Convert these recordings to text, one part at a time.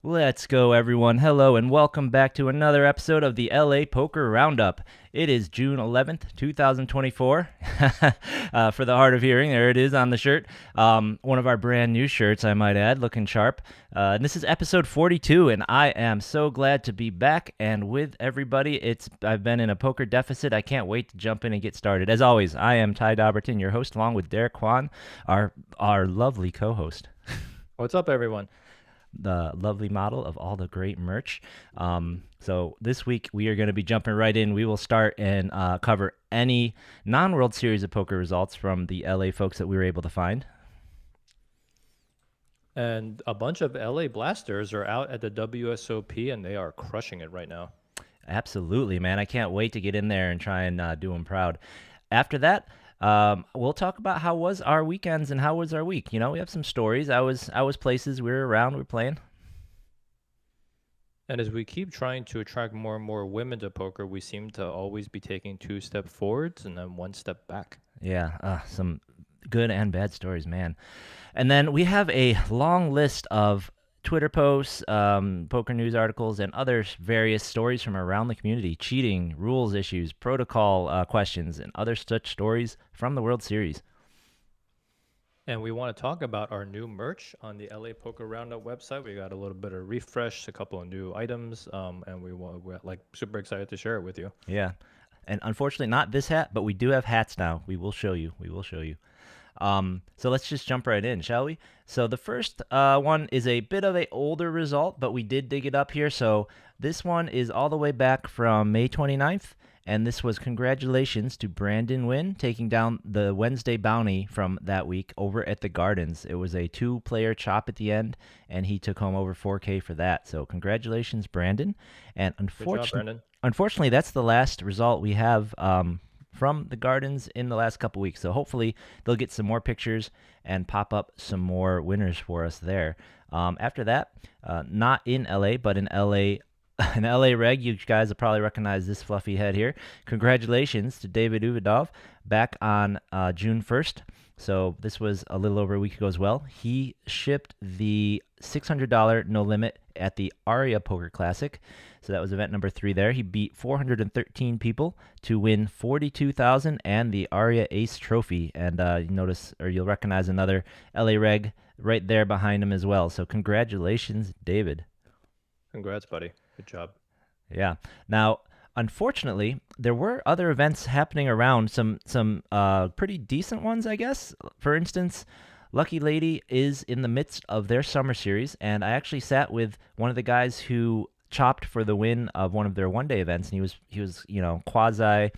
Let's go, everyone. Hello, and welcome back to another episode of the LA Poker Roundup. It is June 11th, 2024. For the hard of hearing, there it is on the shirt. One of our brand new shirts, I might add, looking sharp. And this is episode 42, and I am so glad to be back and with everybody. I've been in a poker deficit. I can't wait to jump in and get started. As always, I am Ty Dobberton, your host, along with Derek Kwan, our lovely co-host. What's up, everyone? The lovely model of all the great merch. So this week we are going to be jumping right in. We will start and cover any non-World Series of Poker results from the LA folks that we were able to find. And a bunch of LA Blasters are out at the WSOP and they are crushing it right now. Absolutely, man. I can't wait to get in there and try and do them proud. After that, we'll talk about how was our weekends and how was our week. You know, we have some stories. I was places we were around, we were playing. And as we keep trying to attract more and more women to poker, we seem to always be taking two steps forwards and then one step back. Yeah, some good and bad stories, man. And then we have a long list of Twitter posts, poker news articles, and other various stories from around the community: cheating, rules issues, protocol questions, and other such stories from the World Series. And we want to talk about our new merch on the LA Poker Roundup website. We got a little bit of refresh, a couple of new items, and we're like super excited to share it with you. Yeah. And unfortunately, not this hat, but we do have hats now. We will show you. We will show you. So let's just jump right in, shall we? So the first one is a bit of a older result, but we did dig it up here. So this one is all the way back from May 29th, and this was congratulations to Brandon Wynn taking down the Wednesday bounty from that week over at the Gardens. It was a two-player chop at the end, and he took home over 4K for that. So congratulations, Brandon. And Good job, Brandon. unfortunately, that's the last result we have from the Gardens in the last couple weeks. So hopefully they'll get some more pictures and pop up some more winners for us there. After that, not in LA, but in LA. An LA reg, you guys will probably recognize this fluffy head here. Congratulations to David Uvidov back on June 1st. So this was a little over a week ago as well. He shipped the $600 no limit at the Aria Poker Classic. So that was event number 3 there. He beat 413 people to win 42,000 and the Aria Ace Trophy. And you notice, or you'll recognize another LA reg right there behind him as well. So congratulations, David. Congrats, buddy. Good job. Yeah. Now, unfortunately, there were other events happening around, some pretty decent ones, I guess. For instance, Lucky Lady is in the midst of their summer series, and I actually sat with one of the guys who chopped for the win of one of their one-day events, and he was quasi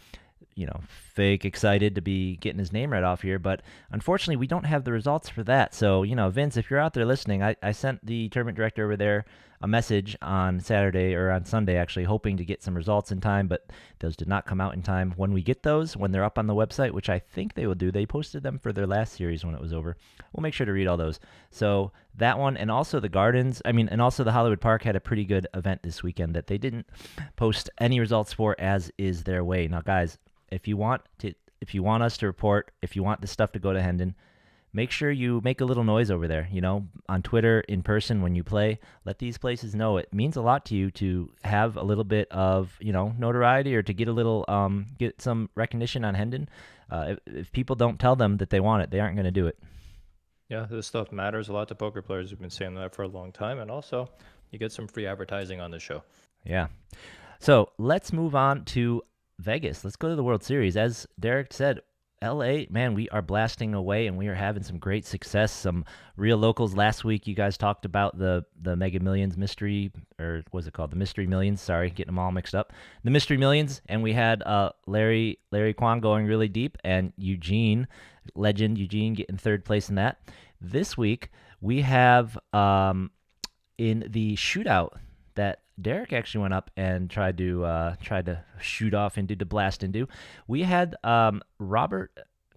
fake excited to be getting his name right off here. But unfortunately, we don't have the results for that. So, Vince, if you're out there listening, I sent the tournament director over there a message on Saturday or on Sunday, actually, hoping to get some results in time, but those did not come out in time. When we get those, when they're up on the website, which I think they will do, they posted them for their last series when it was over. We'll make sure to read all those. So that one, and also the Gardens, and also the Hollywood Park had a pretty good event this weekend that they didn't post any results for, as is their way. Now, guys, if you want us to report, if you want this stuff to go to Hendon, make sure you make a little noise over there, on Twitter, in person, when you play. Let these places know. It means a lot to you to have a little bit of, notoriety, or to get a little, get some recognition on Hendon. If people don't tell them that they want it, they aren't going to do it. Yeah, this stuff matters a lot to poker players. We've been saying that for a long time. And also, you get some free advertising on the show. Yeah. So let's move on to Vegas. Let's go to the World Series. As Derek said, LA, man, we are blasting away and we are having some great success. Some real locals. Last week, you guys talked about the Mega Millions mystery, or what's it called? The Mystery Millions. Sorry, getting them all mixed up. The Mystery Millions, and we had Larry Kwan going really deep, and legend Eugene, getting third place in that. This week, we have in the shootout that Derek actually went up and tried to shoot off into, to blast into. We had Robert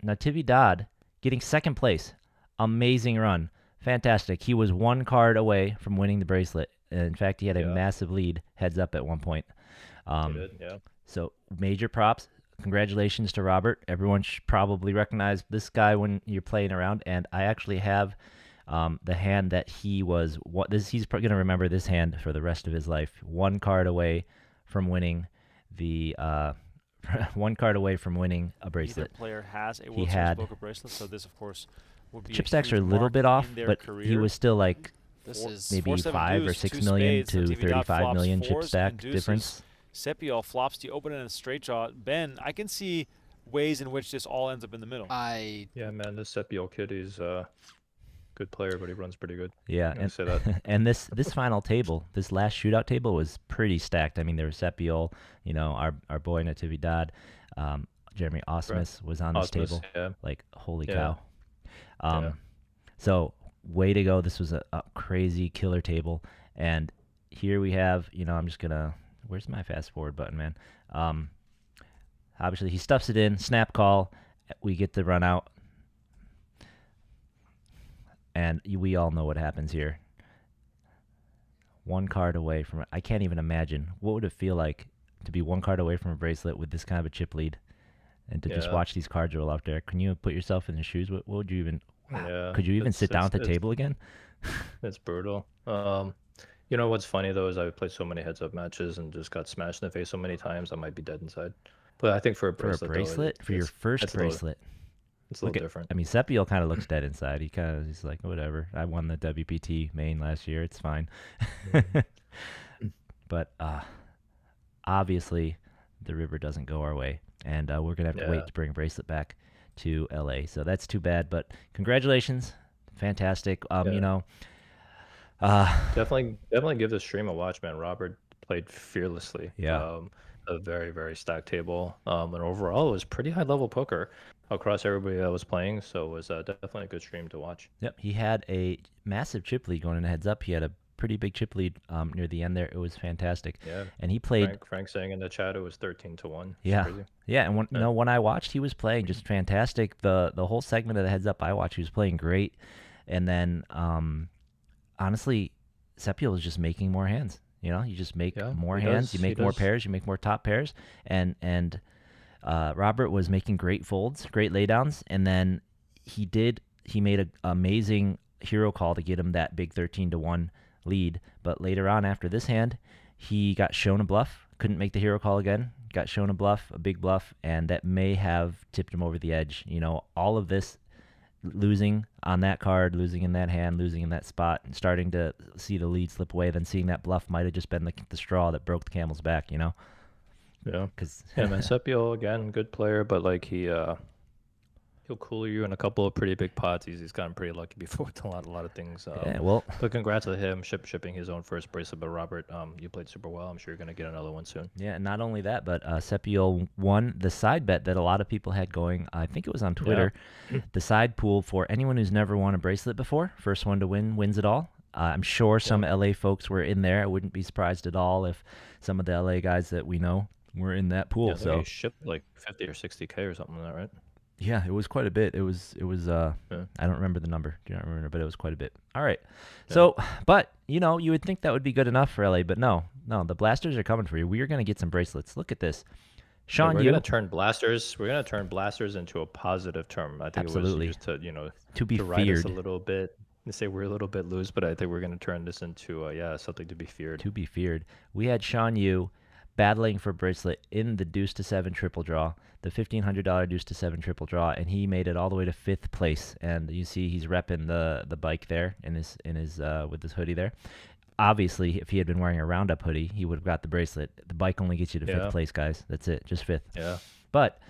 Natividad getting second place. Amazing run. Fantastic. He was one card away from winning the bracelet. In fact, he had a massive lead heads up at one point. He did, yeah. So major props. Congratulations to Robert. Everyone should probably recognize this guy when you're playing around. And I actually have The hand that he was what this he's going to remember this hand for the rest of his life. One card away from winning the one card away from winning a Neither bracelet. player has a He World Series had poker bracelet, so this, of course, would the be a chip stacks are huge a little mark bit off, in their but career. he was still like This is maybe 4-7 5 or deuce, 6 two million spades, to 17 dot 35 flops, million chip fours, stack and deuces. difference. Sepio flops the open and a straight draw. Ben, I can see ways in which this all ends up in the middle. Yeah, man, this Sepio kid is good player, but he runs pretty good. Yeah, I'm gonna and say that. and this final table, this last shootout table was pretty stacked. I mean, there was Sepiol, our boy Natividad, Jeremy Osmus was on this Osmus, table. yeah. Like, holy Yeah. cow. So way to go. This was a crazy killer table. And here we have, I'm just gonna where's my fast forward button, man? Obviously he stuffs it in, snap call, we get the run out. And we all know what happens here. One card away from it. I can't even imagine. What would it feel like to be one card away from a bracelet with this kind of a chip lead and to just Yeah. watch these cards roll out there? Can you put yourself in the shoes? What would you even... Yeah, Could you even it's- sit down at the it's- table again? It's brutal. You know what's funny though is I played so many heads-up matches and just got smashed in the face so many times I might be dead inside. But I think for a For a bracelet, bracelet? For your first it's a little- bracelet? it's a little different. I mean, Sepiol kind of looks dead inside. He's like, whatever. I won the WPT main last year. It's fine. But obviously, the river doesn't go our way, and we're gonna have to wait Yeah. to bring bracelet back to LA. So that's too bad. But congratulations, fantastic. Yeah. Definitely give the stream a watch, man. Robert played fearlessly. Yeah. A very, very stacked table. And overall, it was pretty high level poker across everybody that was playing. So it was definitely a good stream to watch. Yep, he had a massive chip lead going in heads up. He had a pretty big chip lead near the end there. It was fantastic. Yeah. And he played. Frank saying in the chat it was 13-1. Yeah. Crazy. Yeah, and when I watched, he was playing just fantastic. The whole segment of the heads up I watched, he was playing great. And then, honestly, Sepiol was just making more hands. You just make more he hands, does, you he make more does. pairs, you make more top pairs, and Robert was making great folds, great laydowns, and then he made an amazing hero call to get him that big 13-1 lead. But later on, after this hand, he got shown a bluff, couldn't make the hero call again, got shown a bluff, a big bluff, and that may have tipped him over the edge. All of this, losing on that card, losing in that hand, losing in that spot, and starting to see the lead slip away, then seeing that bluff might have just been the straw that broke the camel's back, Yeah. Because Yeah, man. Sepio, again, good player, but like he'll cooler you in a couple of pretty big pots. He's gotten pretty lucky before with a lot of things. yeah, well, But congrats to him shipping his own first bracelet. But Robert, you played super well. I'm sure you're gonna get another one soon. yeah, and not only that, but Sepio won the side bet that a lot of people had going. I think it was on Twitter. The side pool for anyone who's never won a bracelet before. First one to win wins it all. I'm sure some LA folks were in there. I wouldn't be surprised at all if some of the LA guys that we know were in that pool. Yeah, I think So he shipped like 50 or 60K or something like that, right? yeah, it was quite a bit. It was I don't remember the number. Do not remember, but it was quite a bit. All right. So, but you would think that would be good enough for LA, but no, the blasters are coming for you. We are going to get some bracelets. Look at this. Sean, we're gonna turn blasters. We're gonna turn blasters into a positive term. I think Absolutely. it was used to be to ride us feared. a little bit. They say we're a little bit loose, but I think we're gonna turn this into something to be feared. To be feared. We had Sean Yu battling for bracelet in the deuce to 7 triple draw, the $1,500 deuce to 7 triple draw, and he made it all the way to 5th place. And you see he's repping the bike there in his with his hoodie there. Obviously, if he had been wearing a Roundup hoodie, he would have got the bracelet. The bike only gets you to 5th place, guys. That's it, just 5th. Yeah. But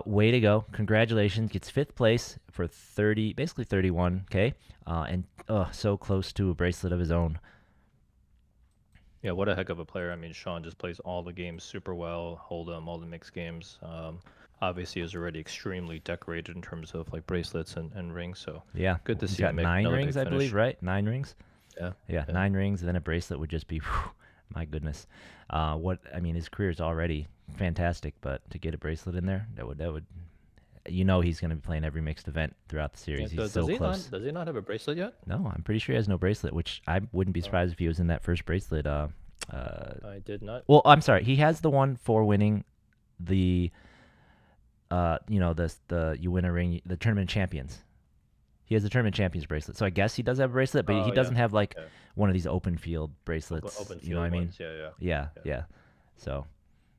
way to go! Congratulations, gets 5th place for basically 31K, and so close to a bracelet of his own. Yeah, what a heck of a player. I mean, Sean just plays all the games super well, Hold'em, all the mixed games. Obviously, is already extremely decorated in terms of like bracelets and rings. So Yeah, good to he's see got him make 9 another rings, big I believe, finish. right? 9 rings. Yeah. 9 rings, and then a bracelet would just be, my goodness. His career is already fantastic, but to get a bracelet in there, that would, he's going to be playing every mixed event throughout the series. He's so close. Does he not have a bracelet yet? No, I'm pretty sure he has no bracelet, which I wouldn't be surprised if he was in that first bracelet. I did not. Well, I'm sorry, he has the one for winning the, you win a ring, the tournament of champions. He has the tournament champions bracelet. So I guess he does have a bracelet, but he doesn't have like one of these open field bracelets. Open you know what I mean? ones. Yeah. Yeah. So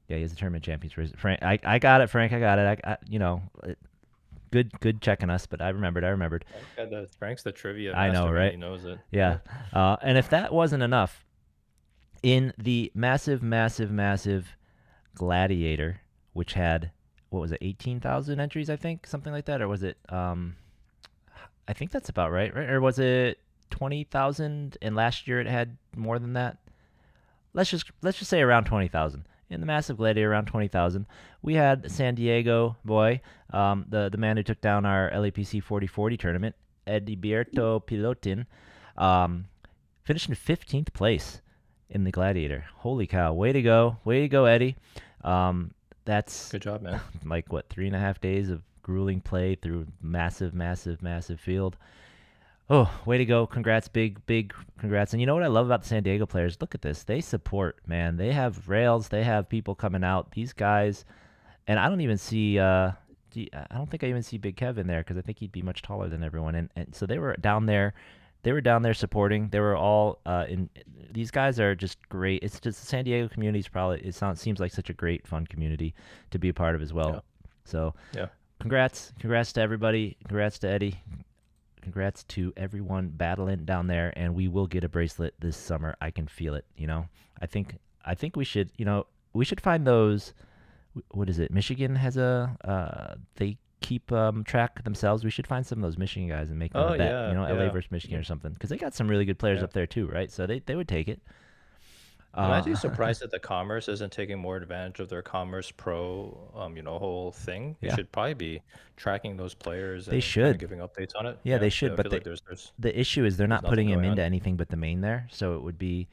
yeah, he has the tournament champions bracelet. Frank, I got it. Frank, I got it. Good checking us, but I remembered. Frank's the trivia I know, master, right? He knows it. Yeah. And if that wasn't enough, in the massive Gladiator, which had, what was it, 18,000 entries, I think, something like that, or was it? I think that's about right? Or was it 20,000? And last year it had more than that. Let's just say around 20,000. In the massive Gladiator, around 20,000. We had San Diego boy, the man who took down our LAPC 4040 tournament, Ediberto Pilotin, finished in 15th place in the Gladiator. Holy cow! Way to go, Eddie. That's good job, man. Like what, 3.5 days of grueling play through massive field. Oh, way to go. Congrats, big congrats. And you know what I love about the San Diego players? Look at this. They support, man. They have rails. They have people coming out. These guys, and I don't even see, I don't think I even see Big Kev in there because I think he'd be much taller than everyone. And so they were down there. They were down there supporting. They were all these guys are just great. It's just the San Diego community is probably, seems like such a great, fun community to be a part of as well. Yeah. So yeah. Congrats to everybody. Congrats to Eddie. Congrats to everyone battling down there, and we will get a bracelet this summer. I can feel it. I think we should. We should find those. What is it? Michigan has they keep track themselves. We should find some of those Michigan guys and make them a bet. LA versus Michigan or something, because they got some really good players up there too, right? So they would take it. I'm actually surprised that the Commerce isn't taking more advantage of their Commerce Pro, whole thing. They should probably be tracking those players. They should giving updates on it. Yeah, they should. But like the issue is they're not putting him into anything but the main there, so it would be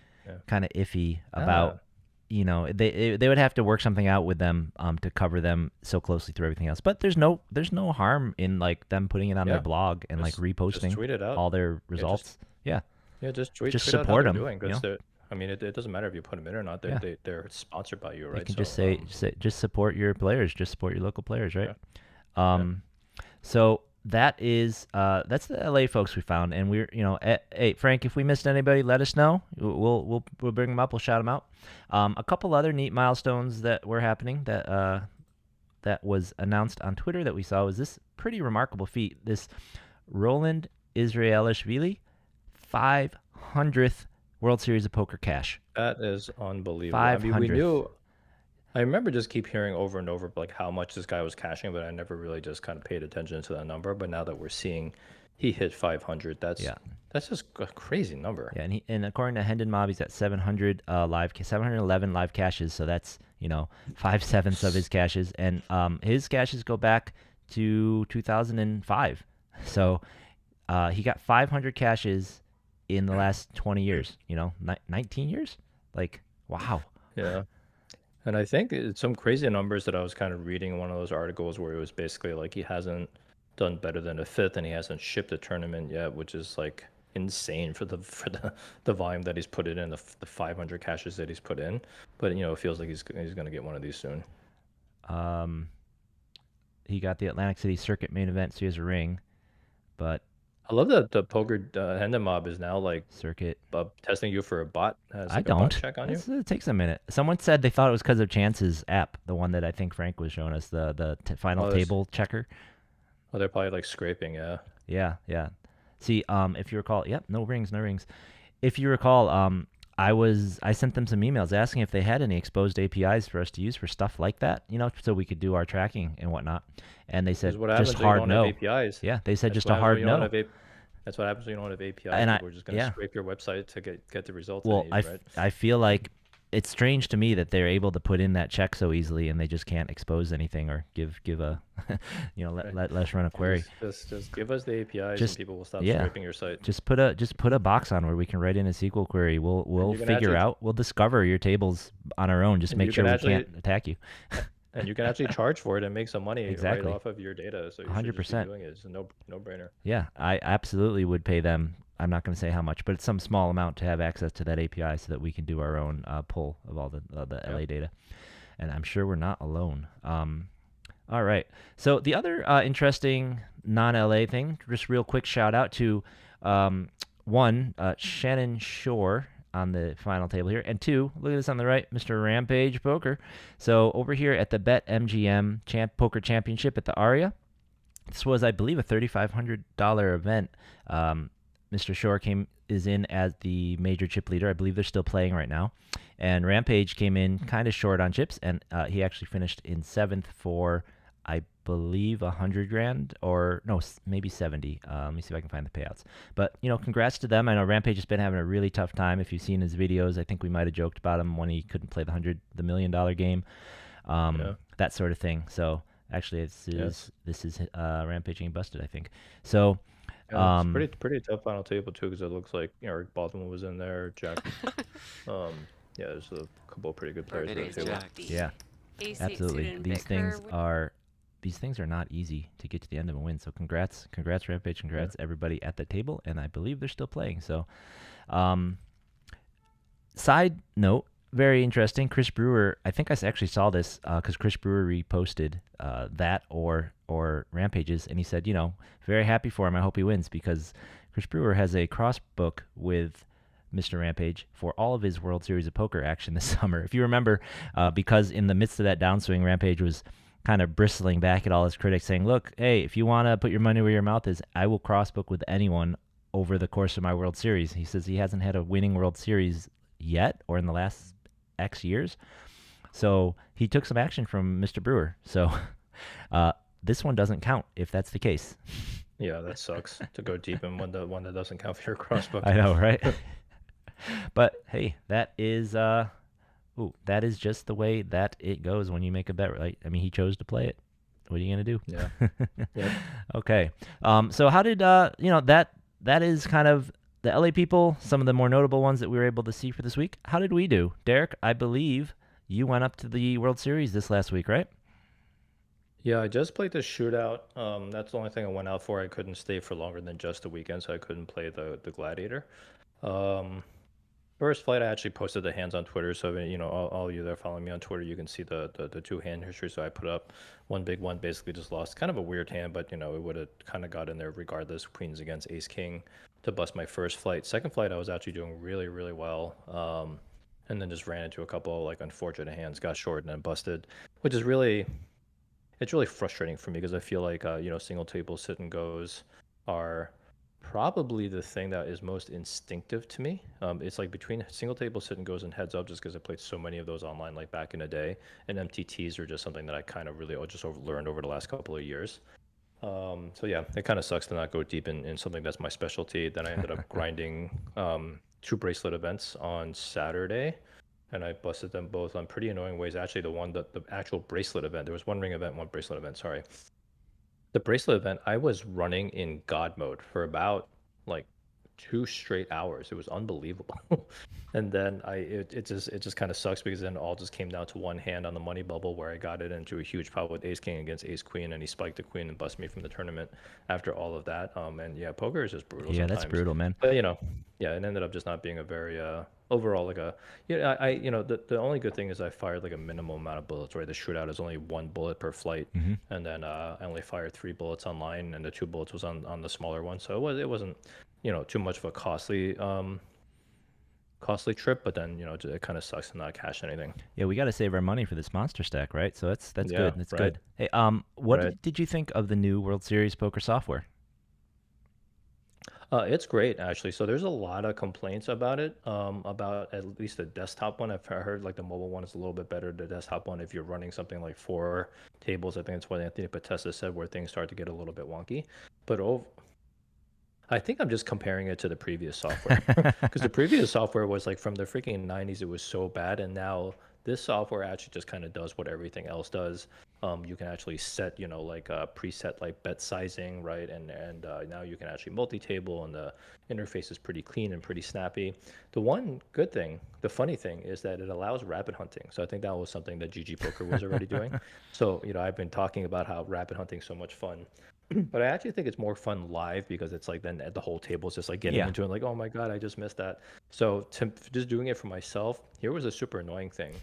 kind of iffy about. They would have to work something out with them to cover them so closely through everything else. But there's no harm in like them putting it on their blog and like reposting tweet it out. all their results. Just support them. I mean, it doesn't matter if you put them in or not. They're sponsored by you, right? You can just say, just support your players. Just support your local players, right? So that's the LA folks we found, and we're hey Frank, if we missed anybody, let us know. We'll bring them up. We'll shout them out. A couple other neat milestones that were happening that was announced on Twitter that we saw was this pretty remarkable feat. This Roland Israelishvili 500th World Series of Poker cash. That is unbelievable. 500th. I mean, I remember just keep hearing over and over like how much this guy was cashing, but I never really just kind of paid attention to that number. But now that we're seeing he hit 500, that's just a crazy number. Yeah, and according to Hendon Mob, he's at 711 live caches. So that's 5/7 of his caches, and his caches go back to 2005. So he got 500 caches in the last 20 years, 19 years? Like, wow. Yeah. And I think it's some crazy numbers that I was kind of reading in one of those articles where it was basically like he hasn't done better than a fifth and he hasn't shipped a tournament yet, which is like insane for the volume that he's put it in, the 500 caches that he's put in. But, it feels like he's going to get one of these soon. He got the Atlantic City Circuit main event, so he has a ring. But I love that the Poker Hendon Mob is now like Circuit testing you for a bot. I don't. Bot check on you. It takes a minute. Someone said they thought it was because of Chance's app, the one that I think Frank was showing us, the final table checker. Oh, they're probably like scraping, yeah. Yeah. See, if you recall, no rings. If you recall, I sent them some emails asking if they had any exposed APIs for us to use for stuff like that, so we could do our tracking and whatnot. And they said just hard no. APIs. Yeah, they said just a hard no. That's what happens when you don't have APIs. And we're just going to scrape your website to get the results. Well, I feel like it's strange to me that they're able to put in that check so easily and they just can't expose anything or give a let us run a query. Just give us the APIs and people will stop scraping your site. Just put a box on where we can write in a SQL query. We'll figure out. We'll discover your tables on our own. Just make sure we can't attack you. And you can actually charge for it and make some money right off of your data. So you 100%. should just be doing it. It's a no-brainer. Yeah, I absolutely would pay them. I'm not going to say how much, but it's some small amount to have access to that API so that we can do our own pull of all the LA data. And I'm sure we're not alone. All right. So the other interesting non-LA thing, just real quick shout out to one, Shannon Shore on the final table here, and two, look at this on the right, Mr. Rampage Poker. So over here at the Bet MGM Poker Championship at the Aria, this was, I believe, a $3,500 event. Mr. Shore is in as the major chip leader. I believe they're still playing right now. And Rampage came in kind of short on chips, and he actually finished in seventh for, I believe, 100 grand, or no, maybe 70. Let me see if I can find the payouts. But congrats to them. I know Rampage has been having a really tough time. If you've seen his videos, I think we might have joked about him when he couldn't play the $1 million game, that sort of thing. So actually, this is Rampage getting busted, I think. So. Yeah, it's pretty tough final table too, because it looks like Eric Baldwin was in there, Jack. Yeah, there's a couple of pretty good players there too. Yeah, absolutely. These things are not easy to get to the end of a win. So congrats Rampage, congrats everybody at the table, and I believe they're still playing. So, side note, very interesting. Chris Brewer, I think I actually saw this because Chris Brewer reposted that or Rampages, and he said, very happy for him. I hope he wins, because Chris Brewer has a cross book with Mr. Rampage for all of his World Series of Poker action this summer. If you remember, because in the midst of that downswing, Rampage was kind of bristling back at all his critics, saying, look, hey, if you want to put your money where your mouth is, I will cross book with anyone over the course of my World Series. He says he hasn't had a winning World Series yet, or in the last X years. So he took some action from Mr. Brewer. So this one doesn't count if that's the case. Yeah, that sucks to go deep in one that doesn't count for your crossbook. I know, right? But hey, that is just the way that it goes when you make a bet, right? I mean, he chose to play it. What are you gonna do? Yeah. Yep. Okay. So how did that is kind of the LA people, some of the more notable ones that we were able to see for this week. How did we do? Derek, I believe you went up to the World Series this last week, right? Yeah, I just played the shootout. That's the only thing I went out for. I couldn't stay for longer than just the weekend, so I couldn't play the Gladiator. First flight, I actually posted the hands on Twitter, so all you that are following me on Twitter, you can see the two hand history. So I put up one big one, basically just lost, kind of a weird hand, but it would have kind of got in there regardless. Queens against Ace King to bust my first flight. Second flight, I was actually doing really, really well, and then just ran into a couple unfortunate hands, got short and then busted, which is really frustrating for me, because I feel like single table sit and goes are probably the thing that is most instinctive to me. It's like between single table sit and goes and heads up, just because I played so many of those online back in the day, and MTTs are just something that I kind of really just learned over the last couple of years. So yeah, it kind of sucks to not go deep in something that's my specialty. Then I ended up grinding 2 bracelet events on Saturday, and I busted them both on pretty annoying ways. Actually, the actual bracelet event, there was one ring event, one bracelet event, sorry. The bracelet event, I was running in God mode for about 2 straight hours. It was unbelievable. And then it just kind of sucks, because then all just came down to one hand on the money bubble, where I got it into a huge pot with Ace King against Ace Queen, and he spiked the Queen and busted me from the tournament after all of that. And yeah, poker is just brutal. Yeah, sometimes. That's brutal, man. But yeah, it ended up just not being a very overall the only good thing is I fired a minimum amount of bullets, right? The shootout is only 1 bullet per flight, and then I only fired 3 bullets online, and the 2 bullets was on the smaller one, so it wasn't too much of a costly trip, but then it kind of sucks to not cash anything. Yeah, we got to save our money for this monster stack, right? So that's Yeah, good. That's right. good. Hey, what Right. did you think of the new World Series poker software? It's great, actually. So there's a lot of complaints about it, about at least the desktop one. I've heard the mobile one is a little bit better. The desktop one, if you're running something like 4 tables, I think that's what Anthony Patessa said, where things start to get a little bit wonky. But I think I'm just comparing it to the previous software, because the previous software was from the freaking 90s. It was so bad, and now this software actually just kind of does what everything else does. You can actually set, preset bet sizing, right? And now you can actually multi-table, and the interface is pretty clean and pretty snappy. The one good thing, the funny thing, is that it allows rapid hunting. So I think that was something that GG Poker was already doing. So I've been talking about how rapid hunting is so much fun. But I actually think it's more fun live, because it's then the whole table is just getting Yeah. into it, oh my God, I just missed that. So just doing it for myself, here was a super annoying thing.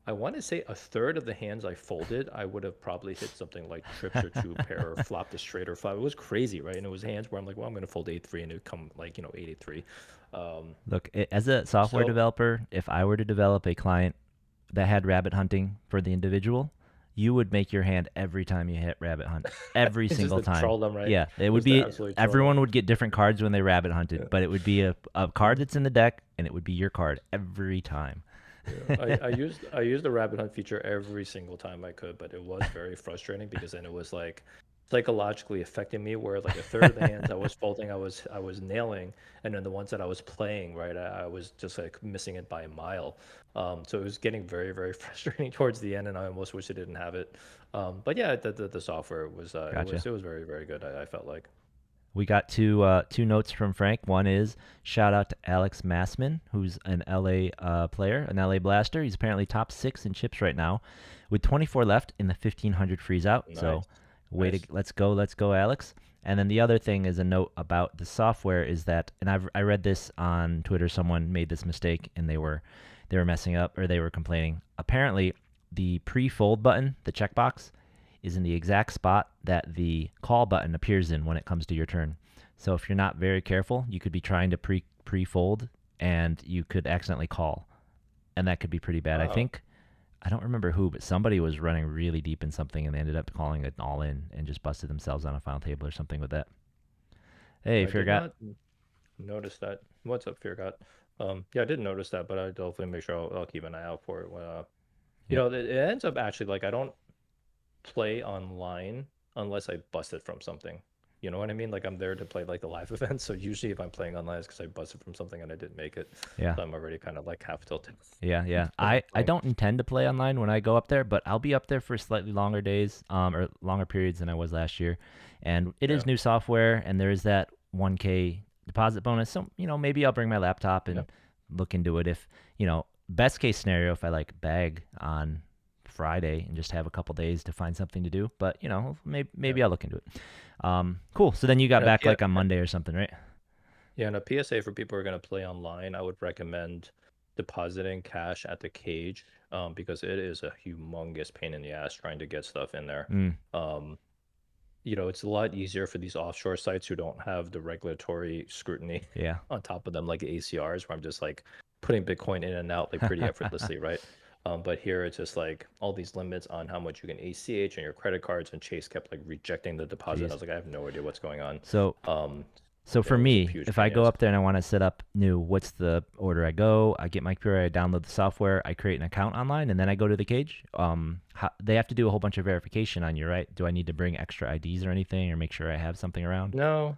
I want to say a third of the hands I folded, I would have probably hit something like trips or two pair or flopped a straight or flop. It was crazy, right? And it was hands where I'm like, well, I'm going to fold 8-3 and it would come like, 8-3. Look, as a software So developer, if I were to develop a client that had rabbit hunting for the individual, you would make your hand every time you hit rabbit hunt, every it's just single to time. troll them, right? Yeah, it would Just to be absolutely troll them. everyone would get different cards when they rabbit hunted, Yeah. but it would be a card that's in the deck, and it would be your card every time. Yeah, I used the rabbit hunt feature every single time I could, but it was very frustrating because then it was like psychologically affecting me where like a third of the hands I was folding I was nailing, and then the ones that I was playing, right, I was just like missing it by a mile. So it was getting very, very frustrating towards the end, and I almost wish I didn't have it. But yeah, the software was it Gotcha. was it was very, very good. I felt like. We got two notes from Frank. One is shout out to Alex Massman, who's an LA player, an LA Blaster. He's apparently top 6 in chips right now, with 24 left in the 1500 freeze out. So, Nice, way to nice. let's go, Alex. And then the other thing is a note about the software is that, and I read this on Twitter. Someone made this mistake and they were messing up or they were complaining. Apparently, the pre-fold button, the checkbox, is in the exact spot that the call button appears in when it comes to your turn. So if you're not very careful, you could be trying to pre-fold and you could accidentally call, and that could be pretty bad. Oh, I don't remember who, but somebody was running really deep in something and they ended up calling it all in and just busted themselves on a final table or something with that. Hey, I did forgot. not notice that. What's up, Feargot? Yeah, I didn't notice that, but I definitely make sure I'll keep an eye out for it. Yep. It ends up actually like I don't play online unless I busted from something. You know what I mean? Like I'm there to play like the live event. So usually if I'm playing online, it's because I busted from something and I didn't make it. Yeah. So I'm already kind of like half tilted Yeah. from I playing. don't intend to play online when I go up there, but I'll be up there for slightly longer days, or longer periods than I was last year. And it Yeah. is new software, and there is that 1K deposit bonus. So, maybe I'll bring my laptop Yeah. and look into it if, best case scenario, if I like bag on Friday and just have a couple days to find something to do. But, maybe Yeah. I'll look into it. Cool. So then you got And a back P- like on Monday or something, right? yeah, and a PSA for people who are going to play online, I would recommend depositing cash at the cage, because it is a humongous pain in the ass trying to get stuff in there. Mm, Um, it's a lot easier for these offshore sites who don't have the regulatory scrutiny yeah. on top of them, like ACRs, where I'm just like putting Bitcoin in and out like pretty effortlessly, right? But here it's just like all these limits on how much you can ACH and your credit cards, and Chase kept like rejecting the deposit. I Jeez. was like, I have no idea what's going on. So Um, So yeah, for it was a me, huge if pain I in the go ass. up there and I want to set up new, what's the order I go? I get my computer, I download the software, I create an account online, and then I go to the cage. They have to do a whole bunch of verification on you, right? Do I need to bring extra IDs or anything, or make sure I have something around? No,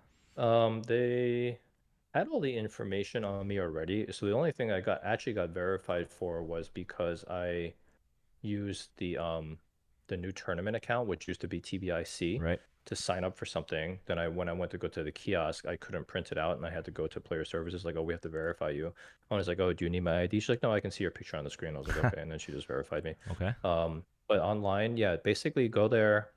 they had all the information on me already. So the only thing I got verified for was because I used the new tournament account, which used to be TBIC, Right? to sign up for something. Then when I went to go to the kiosk, I couldn't print it out, and I had to go to player services. Like, oh, we have to verify you. I was like, oh, do you need my ID? She's like, no, I can see your picture on the screen. I was like, okay, and then she just verified me. Okay. But online, yeah, basically go there.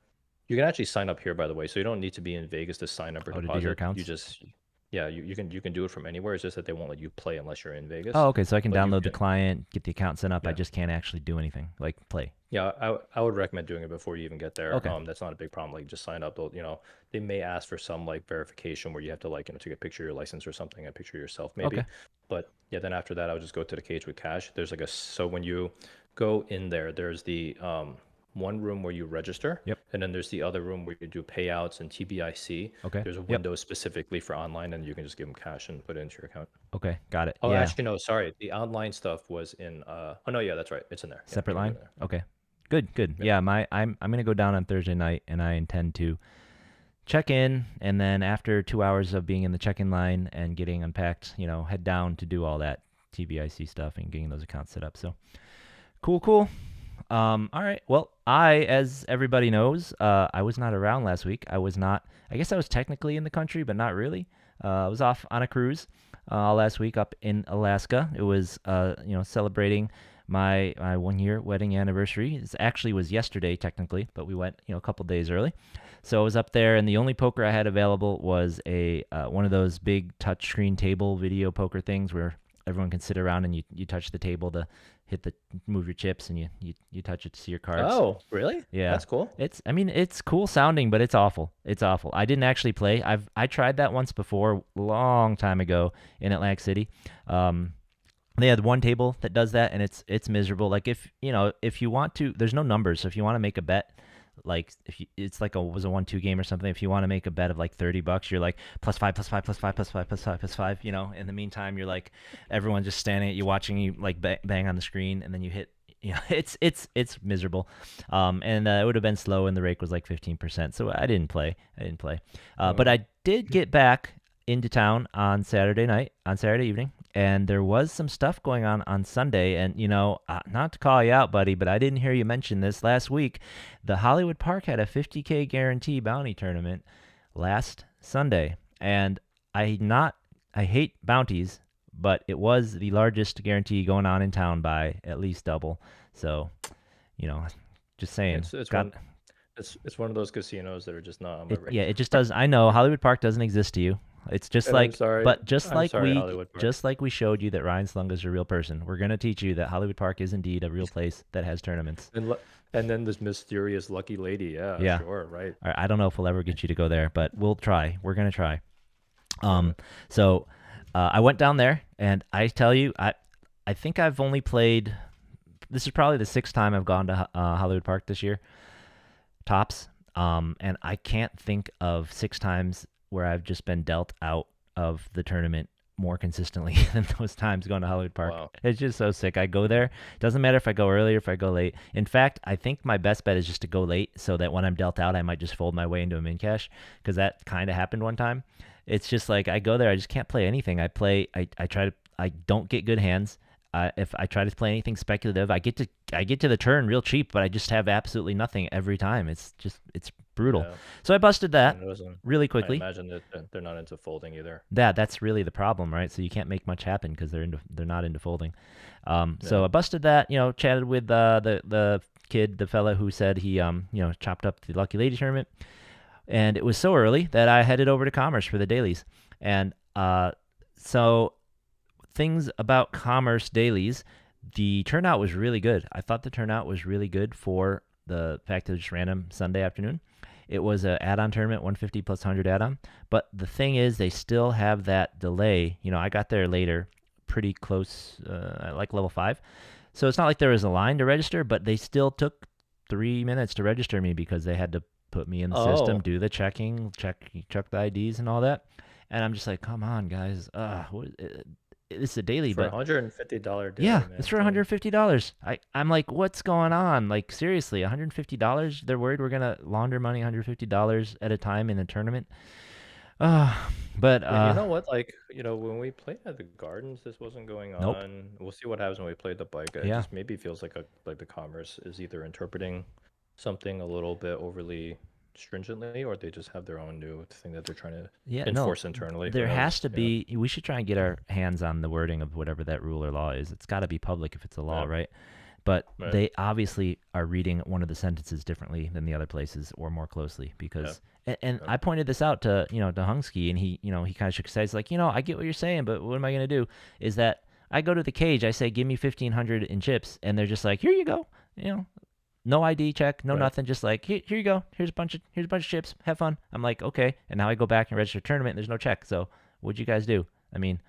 You can actually sign up here, by the way, so you don't need to be in Vegas to sign up or Oh, to do your deposit. You accounts? just, yeah, you can do it from anywhere. It's just that they won't let you play unless you're in Oh, Vegas. okay. So I can But you download the can, client, get the account set up. I yeah. just can't actually do anything, like play. Yeah, I would recommend doing it before you even get there. Okay. That's not a big problem. Like just sign up. They may ask for some like verification where you have to like, take a picture of your license or something, a picture of yourself maybe. Okay. But yeah, then after that, I would just go to the cage with cash. There's like so when you go in there, there's the one room where you register, Yep. and then there's the other room where you do payouts and TBIC. Okay. There's a Yep. window specifically for online, and you can just give them cash and put it into your account. Okay. Got it. Oh, Yeah. actually, no, sorry. The online stuff was in. Oh no, yeah, that's right. It's in there. Yeah, Separate you can do line. it there. Okay. Good. Yeah. Yeah. I'm gonna go down on Thursday night, and I intend to check in, and then after 2 hours of being in the check-in line and getting unpacked, head down to do all that TBIC stuff and getting those accounts set up. So cool. All right. Well, as everybody knows, I was not around last week. I was not. I guess I was technically in the country, but not really. I was off on a cruise last week up in Alaska. It was, celebrating my 1 year wedding anniversary. It actually was yesterday technically, but we went, a couple days early. So I was up there, and the only poker I had available was a one of those big touchscreen table video poker things where everyone can sit around and you touch the table to move your chips, and you touch it to see your cards. Oh, really? Yeah. That's cool. It's cool sounding, but it's awful. It's awful. I didn't actually play. I tried that once before, long time ago in Atlantic City. They had one table that does that, and it's miserable. Like, if you want to, there's no numbers. So if you want to make a bet, like it's like was a 1-2 game or something. If you want to make a bet of like $30, you're like +5, +5, +5, +5, +5, +5. In the meantime, you're like, everyone's just standing at you, watching you like bang on the screen, and then you hit. It's miserable. And it would have been slow, and the rake was like 15%. So I didn't play. But I did get back into town on Saturday evening, and there was some stuff going on Sunday. And not to call you out, buddy, but I didn't hear you mention this last week. The Hollywood Park had a 50K guarantee bounty tournament last Sunday, and I hate bounties, but it was the largest guarantee going on in town by at least double. So, just saying. It's one of those casinos that are just not on my radar. Yeah, it just does. I know Hollywood Park doesn't exist to you. It's just And like, I'm sorry. but just I'm like sorry, Hollywood Park. just like we showed you that Ryan Slunga is a real person, we're gonna teach you that Hollywood Park is indeed a real place that has tournaments. And then this mysterious lucky lady. Yeah. Sure, right. I don't know if we'll ever get you to go there, but we'll try. We're gonna try. So I went down there, and I tell you, I think I've only played. This is probably the 6th time I've gone to Hollywood Park this year, tops. And I can't think of 6 times where I've just been dealt out of the tournament more consistently than those times going to Hollywood Park. Wow. It's just so sick. I go there. Doesn't matter if I go early or if I go late. In fact, I think my best bet is just to go late, so that when I'm dealt out, I might just fold my way into a min cash, because that kind of happened one time. It's just like, I go there, I just can't play anything. I don't get good hands. If I try to play anything speculative, I get to the turn real cheap, but I just have absolutely nothing every time. It's brutal. Yeah. So I busted that really quickly. I imagine that they're not into folding either. That's really the problem, right? So you can't make much happen because they're not into folding. So I busted that. Chatted with the kid, the fella who said he chopped up the Lucky Lady tournament, and it was so early that I headed over to Commerce for the dailies. And so things about Commerce dailies, the turnout was really good. I thought the turnout was really good for the fact that it was just random Sunday afternoon. It was an add-on tournament, 150 plus 100 add-on. But the thing is, they still have that delay. I got there later, pretty close, like level 5. So it's not like there was a line to register, but they still took 3 minutes to register me because they had to put me in the system, do the checking, check the IDs and all that. And I'm just like, come on, guys. It's a daily, for but $150 daily. yeah, man. it's for $150. I'm like, what's going on? Like, seriously, $150? They're worried we're gonna launder money $150 at a time in a tournament. But you know what? Like, when we played at the Gardens, this wasn't going Nope. on. We'll see what happens when we play the bike. It just maybe feels like the Commerce is either interpreting something a little bit overly stringently, or they just have their own new thing that they're trying to enforce internally. There has to be. We should try and get our hands on the wording of whatever that rule or law is. It's got to be public if it's a law, right? But they obviously are reading one of the sentences differently than the other places, or more closely, because. And I pointed this out to to Hungsky, and he he kind of shook his head. He's like, I get what you're saying, but what am I gonna do? Is that I go to the cage, I say, give me 1,500 in chips, and they're just like, here you go, no ID check, no nothing, just like, here you go, here's a bunch of chips, have fun. I'm like, okay, and now I go back and register a tournament, and there's no check. So what'd you guys do? I mean,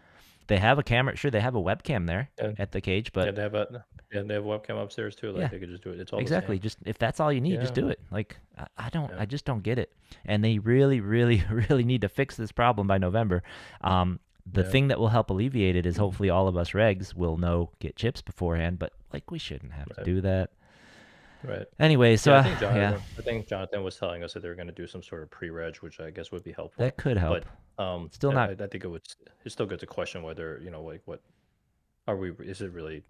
they have a camera, sure, they have a webcam there at the cage, but they have a webcam upstairs too. Like they could just do it. It's all exactly. The same. Just if that's all you need, just do it. Like I just don't get it, and they really, really, really need to fix this problem by November. The thing that will help alleviate it is hopefully all of us regs will get chips beforehand, but like we shouldn't have to do that. Right. Anyway, so I think Jonathan was telling us that they were going to do some sort of pre-reg, which I guess would be helpful. That could help. But still not. I think it's still good to question whether like what is it really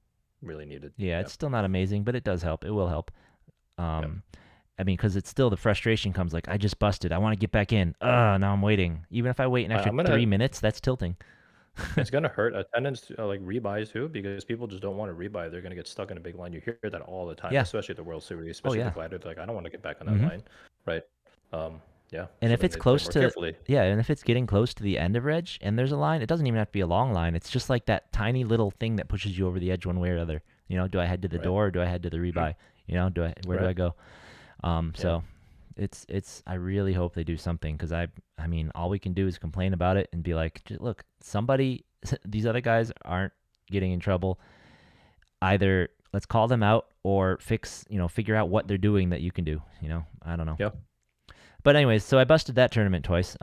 needed? Yeah, it's still not amazing, but it does help. It will help. I mean, because it's still the frustration comes like, I just busted. I want to get back in. Now I'm waiting. Even if I wait an extra 3 minutes, that's tilting. It's gonna hurt attendance, like rebuys too, because people just don't want to rebuy. They're gonna get stuck in a big line. You hear that all the time, especially at the World Series, especially the Gladiator. Like, I don't want to get back on that line, right? Yeah. And So if then it's they play close more to carefully. yeah, and if it's getting close to the end of reg and there's a line, it doesn't even have to be a long line. It's just like that tiny little thing that pushes you over the edge one way or other. Do I head to the Right. door or do I head to the rebuy? Where do Right. I go? Yeah. So it's I really hope they do something because I mean all we can do is complain about it and be like, look, somebody these other guys aren't getting in trouble. Either let's call them out or figure out what they're doing that you can do. I don't know. Yeah. But anyways, so I busted that tournament twice.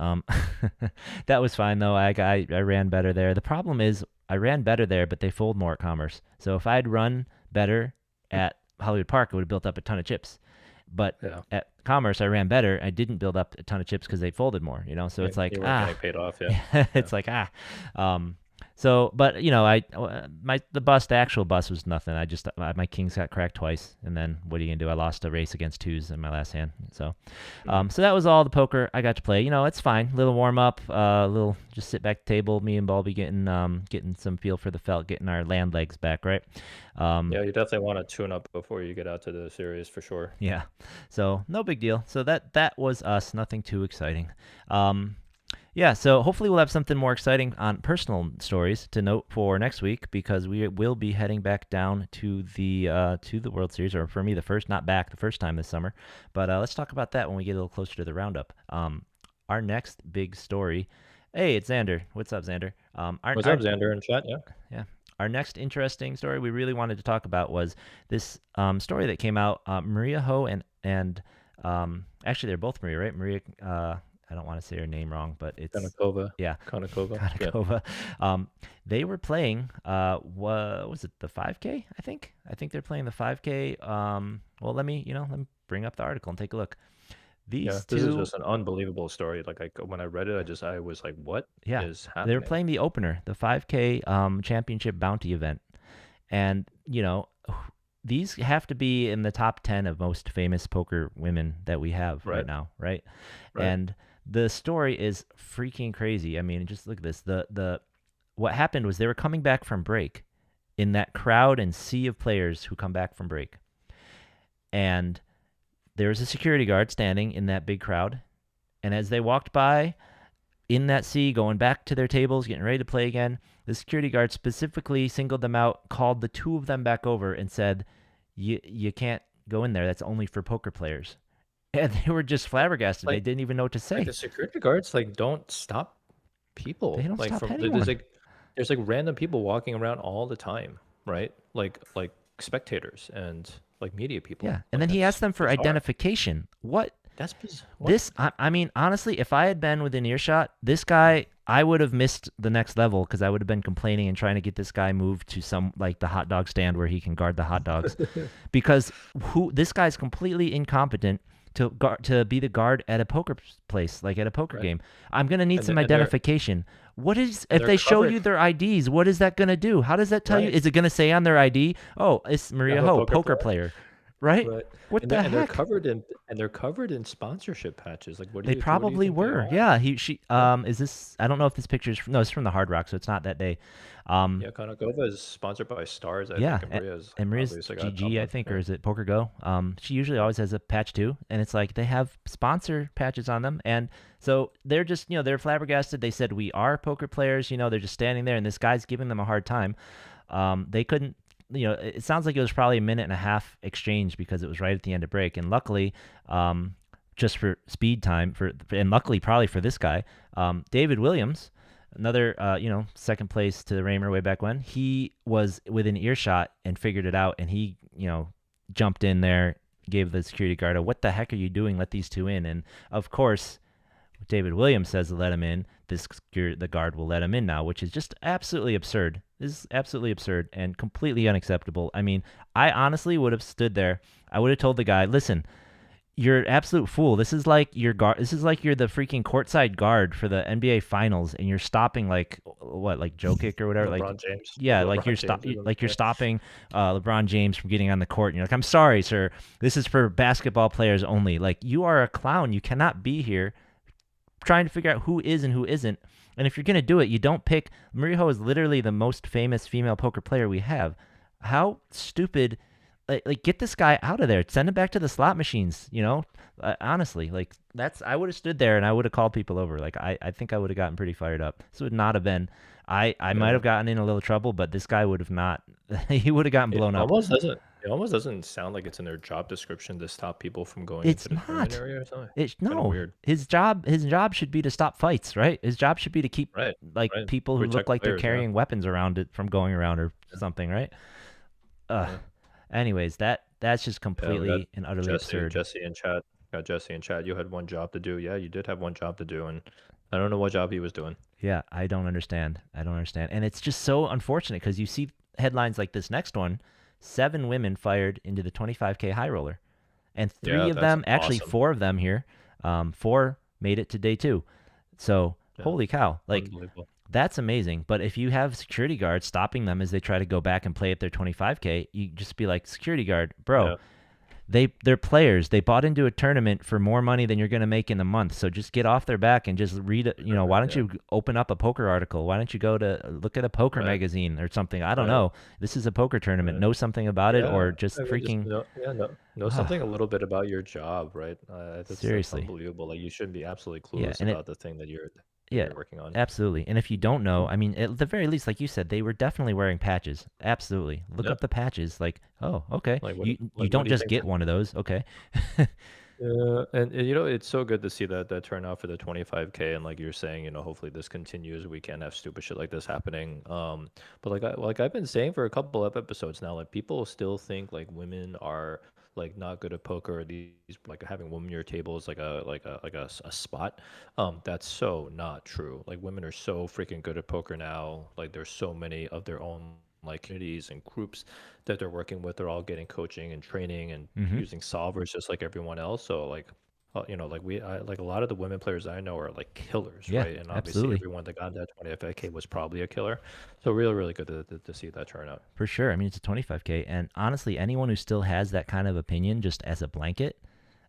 That was fine though. I ran better there. The problem is I ran better there, but they fold more at Commerce. So if I'd run better at Hollywood Park, it would have built up a ton of chips. But Yeah. at Commerce, I ran better. I didn't build up a ton of chips because they folded more. So it's like You weren't getting paid off. Yeah. it's like um, So, but the actual bust was nothing. My kings got cracked twice, and then what are you gonna do? I lost a race against twos in my last hand. So, so that was all the poker I got to play. It's fine. Little warm up, little just sit back at the table. Me and Balby getting some feel for the felt, getting our land legs back, right? Yeah, you definitely want to tune up before you get out to the series for sure. Yeah. So no big deal. So that was us. Nothing too exciting. Yeah, so hopefully we'll have something more exciting on personal stories to note for next week because we will be heading back down to the World Series, or for me the first time this summer. But let's talk about that when we get a little closer to the roundup. Our next big story. Hey, it's Xander. What's up, Xander? What's up, Xander in chat? Yeah. Yeah. Our next interesting story we really wanted to talk about was this story that came out. Maria Ho and actually they're both Maria, right? Maria. I don't want to say her name wrong, but it's Konnikova. Yeah, Konnikova. Yeah. They were playing. What was it? The 5K? I think they're playing the 5K. Well, let me bring up the article and take a look. These This two, is just an unbelievable story. Like when I read it, I was like, what is happening? They were playing the opener, the 5K championship bounty event, and these have to be in the top 10 of most famous poker women that we have right now, right? And the story is freaking crazy. I mean, just look at this. What happened was they were coming back from break in that crowd and sea of players who come back from break. And there was a security guard standing in that big crowd. And as they walked by in that sea, going back to their tables, getting ready to play again, the security guard specifically singled them out, called the two of them back over and said, you can't go in there. That's only for poker players. And they were just flabbergasted. They didn't even know what to say. The security guards don't stop people. They don't stop anyone. There's random people walking around all the time, right? Like spectators and media people. Yeah, and then he asked them for identification. What? That's bizarre. This, I mean, honestly, if I had been within earshot, this guy, I would have missed the next level because I would have been complaining and trying to get this guy moved to some the hot dog stand where he can guard the hot dogs, because this guy's completely incompetent to be the guard at a poker place, at a poker game. I'm gonna need some identification. What is if they show you their IDs? What is that gonna do? How does that tell you? Is it gonna say on their ID, "Oh, it's Maria Ho, poker player," right? What the heck? They're covered in sponsorship patches. They probably were. Yeah. Is this? I don't know if this picture is. No, it's from the Hard Rock, so it's not that day. Konnikova is sponsored by Stars. I think, and Maria's GG, I think, or is it Poker Go? She usually always has a patch too, and it's they have sponsor patches on them, and so they're just they're flabbergasted. They said we are poker players. They're just standing there, and this guy's giving them a hard time. They couldn't. It sounds like it was probably a minute and a half exchange because it was right at the end of break, and luckily, just for speed time and luckily probably for this guy, David Williams. Another, second place to Raymer way back when, he was within earshot and figured it out, and he, jumped in there, gave the security guard a, "What the heck are you doing? Let these two in." And of course, David Williams says to let him in. The guard will let him in now, which is just absolutely absurd. This is absolutely absurd and completely unacceptable. I mean, I honestly would have stood there. I would have told the guy, "Listen, you're an absolute fool. This is like your guard. This is like you're the freaking courtside guard for the NBA Finals, and you're stopping Jokic or whatever, LeBron James. Yeah, you're stopping LeBron James from getting on the court. And you're like, "I'm sorry, sir. This is for basketball players only. You are a clown. You cannot be here trying to figure out who is and who isn't. And if you're gonna do it, you don't pick." Maria Ho is literally the most famous female poker player we have. How stupid like get this guy out of there. Send him back to the slot machines. Honestly, like I would have stood there and I would have called people over. Like I think I would have gotten pretty fired up. This would not have been. I might Yeah. have gotten in a little trouble, but this guy would have not. He would have gotten It blown up. almost doesn't. It almost doesn't sound like it's in their job description to stop people from going into It's the tournament not. area or something. It's Kind of no. weird. His job should be to stop fights, right? His job should be to keep Right. like Right. people who look Protect like they're players. Yeah. carrying weapons around it from going around or Yeah. something, right? Ugh. Yeah. Anyways, that's just Yeah, we got completely and utterly absurd. Jesse in chat. Got Jesse in chat. You had one job to do. Yeah, you did have one job to do, and I don't know what job he was doing. Yeah, I don't understand. I don't understand. And it's just so unfortunate because you see headlines like this next one, 7 women fired into the 25K high roller. And 3 Yeah, of that's them, actually awesome. 4 of them here, 4 made it to day 2. So, Yeah, holy cow. Like, unbelievable. that's amazing. But if you have security guards stopping them as they try to go back and play at their 25K, you just be like, security guard, bro, Yeah, they're players. They bought into a tournament for more money than you're going to make in a month. So just get off their back and just read it. Why don't yeah, you open up a poker article? Why don't you go to look at a poker right, magazine or something? I don't right, know. This is a poker tournament. right. Know something about it Yeah, or just I mean, just freaking know something a little bit about your job, right? That's seriously. unbelievable. Like you shouldn't be absolutely Yeah, clueless and about the thing that yeah, you're working on. absolutely. And if you don't know, I mean, at the very least, like you said, they were definitely wearing patches. Absolutely. Look Yeah, up the patches. Like, oh, okay. You what don't do you just think? get one of those. Okay. Yeah, and it's so good to see that turnout for the 25K, and like you're saying, hopefully this continues. We can't have stupid shit like this happening. But I've been saying for a couple of episodes now, like people still think like women are like not good at poker. Or these like having women your table is like a spot. That's so not true. Like women are so freaking good at poker now. Like there's so many of their own like communities and groups that they're working with. They're all getting coaching and training and Mm-hmm. using solvers just like everyone else. So like a lot of the women players I know are like killers, Yeah, right? And obviously absolutely. everyone that got that 25K was probably a killer. So really, really good to see that turnout. For sure. I mean, it's a 25K. And honestly, anyone who still has that kind of opinion just as a blanket,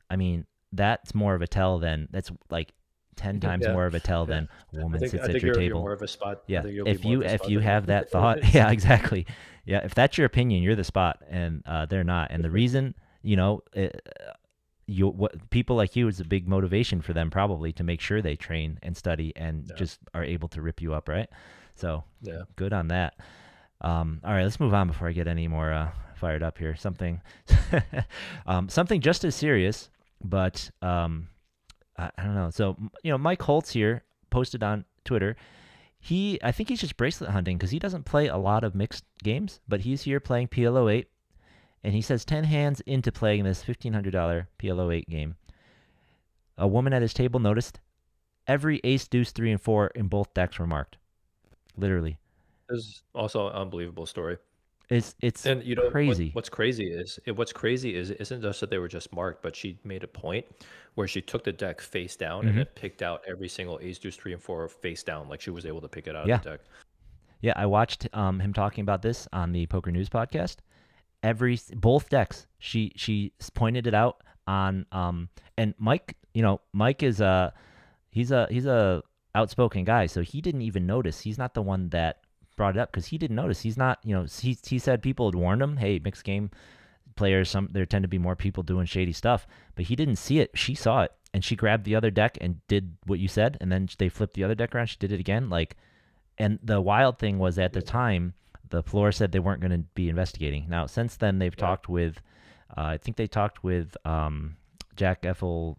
I mean, that's more of a tell than that's like 10 times Yeah, more of a tell yeah. than a I woman think sits I at think your you're table. more of a spot. I Yeah. think you'll be If more you of a if spot you than have anyone. that thought, yeah, exactly. Yeah, if that's your opinion, you're the spot and they're not. And the reason, people like you is a big motivation for them probably to make sure they train and study and Yeah, just are able to rip you up, right? So, yeah. good on that. All right, let's move on before I get any more fired up here. Something just as serious, but I don't know. So Mike Holtz here posted on Twitter. I think he's just bracelet hunting because he doesn't play a lot of mixed games, but he's here playing PLO8, and he says 10 hands into playing this $1,500 PLO8 game, a woman at his table noticed every ace, deuce, 3, and 4 in both decks were marked. Literally. This is also an unbelievable story. It's And crazy. what's crazy is it isn't just that they were just marked, but she made a point where she took the deck face down and Hmm. then picked out every single ace, deuce, 3, and 4 face down. Like she was able to pick it out of Yeah. the deck. Yeah, I watched him talking about this on the Poker News podcast. Both decks, she pointed it out on and Mike, Mike is he's a outspoken guy, so he didn't even notice. He's not the one that brought it up because he didn't notice. He's not, he said people had warned him, hey, mixed game players, there tend to be more people doing shady stuff, but he didn't see it. She saw it and she grabbed the other deck and did what you said, and then they flipped the other deck around. She did it again, like. And the wild thing was at the time, the floor said they weren't going to be investigating. Now, since then, they've Yeah. talked with, I think they talked with Jack Effel,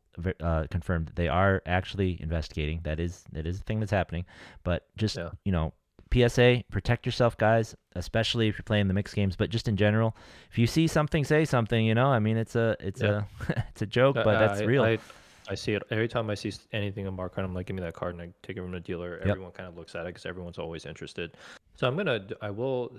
confirmed that they are actually investigating. That is a thing that's happening. But just, Yeah. PSA, protect yourself, guys, especially if you're playing the mixed games. But just in general, if you see something, say something. I mean, it's a Yeah. it's a joke, but that's I, real. I I see it every time I see anything in mark card. I'm like, give me that card, and I take it from the dealer. Yep. Everyone kind of looks at it because everyone's always interested. So I will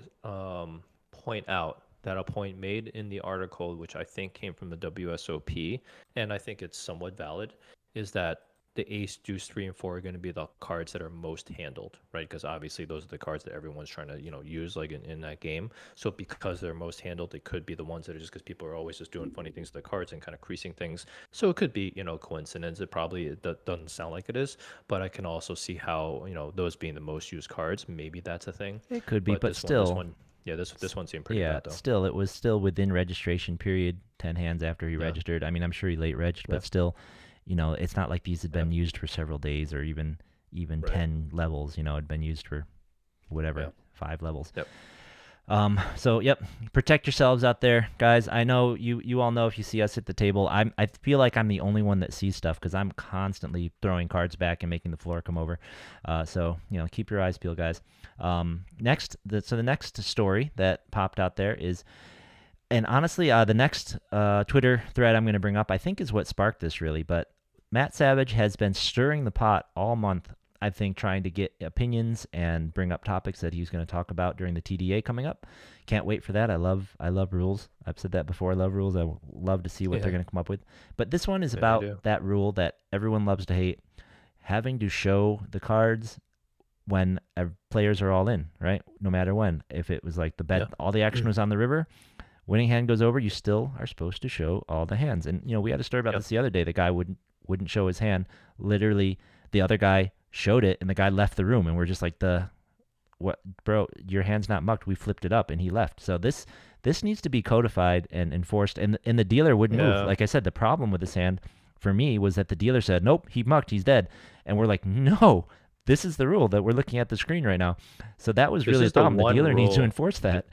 point out that a point made in the article, which I think came from the WSOP, and I think it's somewhat valid, is that the ace, deuce, 3, and 4 are going to be the cards that are most handled, right? Because obviously those are the cards that everyone's trying to use like in that game. So because they're most handled, they could be the ones that are just because people are always just doing funny things to the cards and kind of creasing things. So it could be coincidence. It probably doesn't sound like it is, but I can also see how those being the most used cards, maybe that's a thing. It could be, but This still, one, Yeah, this one seemed pretty Yeah, bad though. still, it was still within registration period, 10 hands after he Yeah. registered. I mean, I'm sure he late registered, Yeah. but still, it's not like these had been Yeah. used for several days or even Right. 10 levels, had been used for whatever, Yeah. 5 levels. Yep. So yep, protect yourselves out there, guys. I know you all know if you see us at the table. I feel like I'm the only one that sees stuff because I'm constantly throwing cards back and making the floor come over. So keep your eyes peeled, guys. Next, the next story that popped out there is, and honestly, the next Twitter thread I'm going to bring up, I think, is what sparked this really. But Matt Savage has been stirring the pot all month, I think, trying to get opinions and bring up topics that he's going to talk about during the TDA coming up. Can't wait for that. I love rules. I've said that before. I love rules. I love to see what they're going to come up with. But this one is about that rule that everyone loves to hate, having to show the cards when players are all in, right? No matter when. If it was like the bet, all the action was on the river, winning hand goes over, you still are supposed to show all the hands. And we had a story about this the other day. The guy wouldn't show his hand. Literally, the other guy showed it, and the guy left the room, and we're just like, what, bro? Your hand's not mucked. We flipped it up, and he left. So this needs to be codified and enforced. And the dealer wouldn't move. Like I said, the problem with this hand for me was that the dealer said, nope, he mucked, he's dead. And we're like, no. This is the rule that we're looking at the screen right now. So that was really the problem. The dealer needs to enforce that.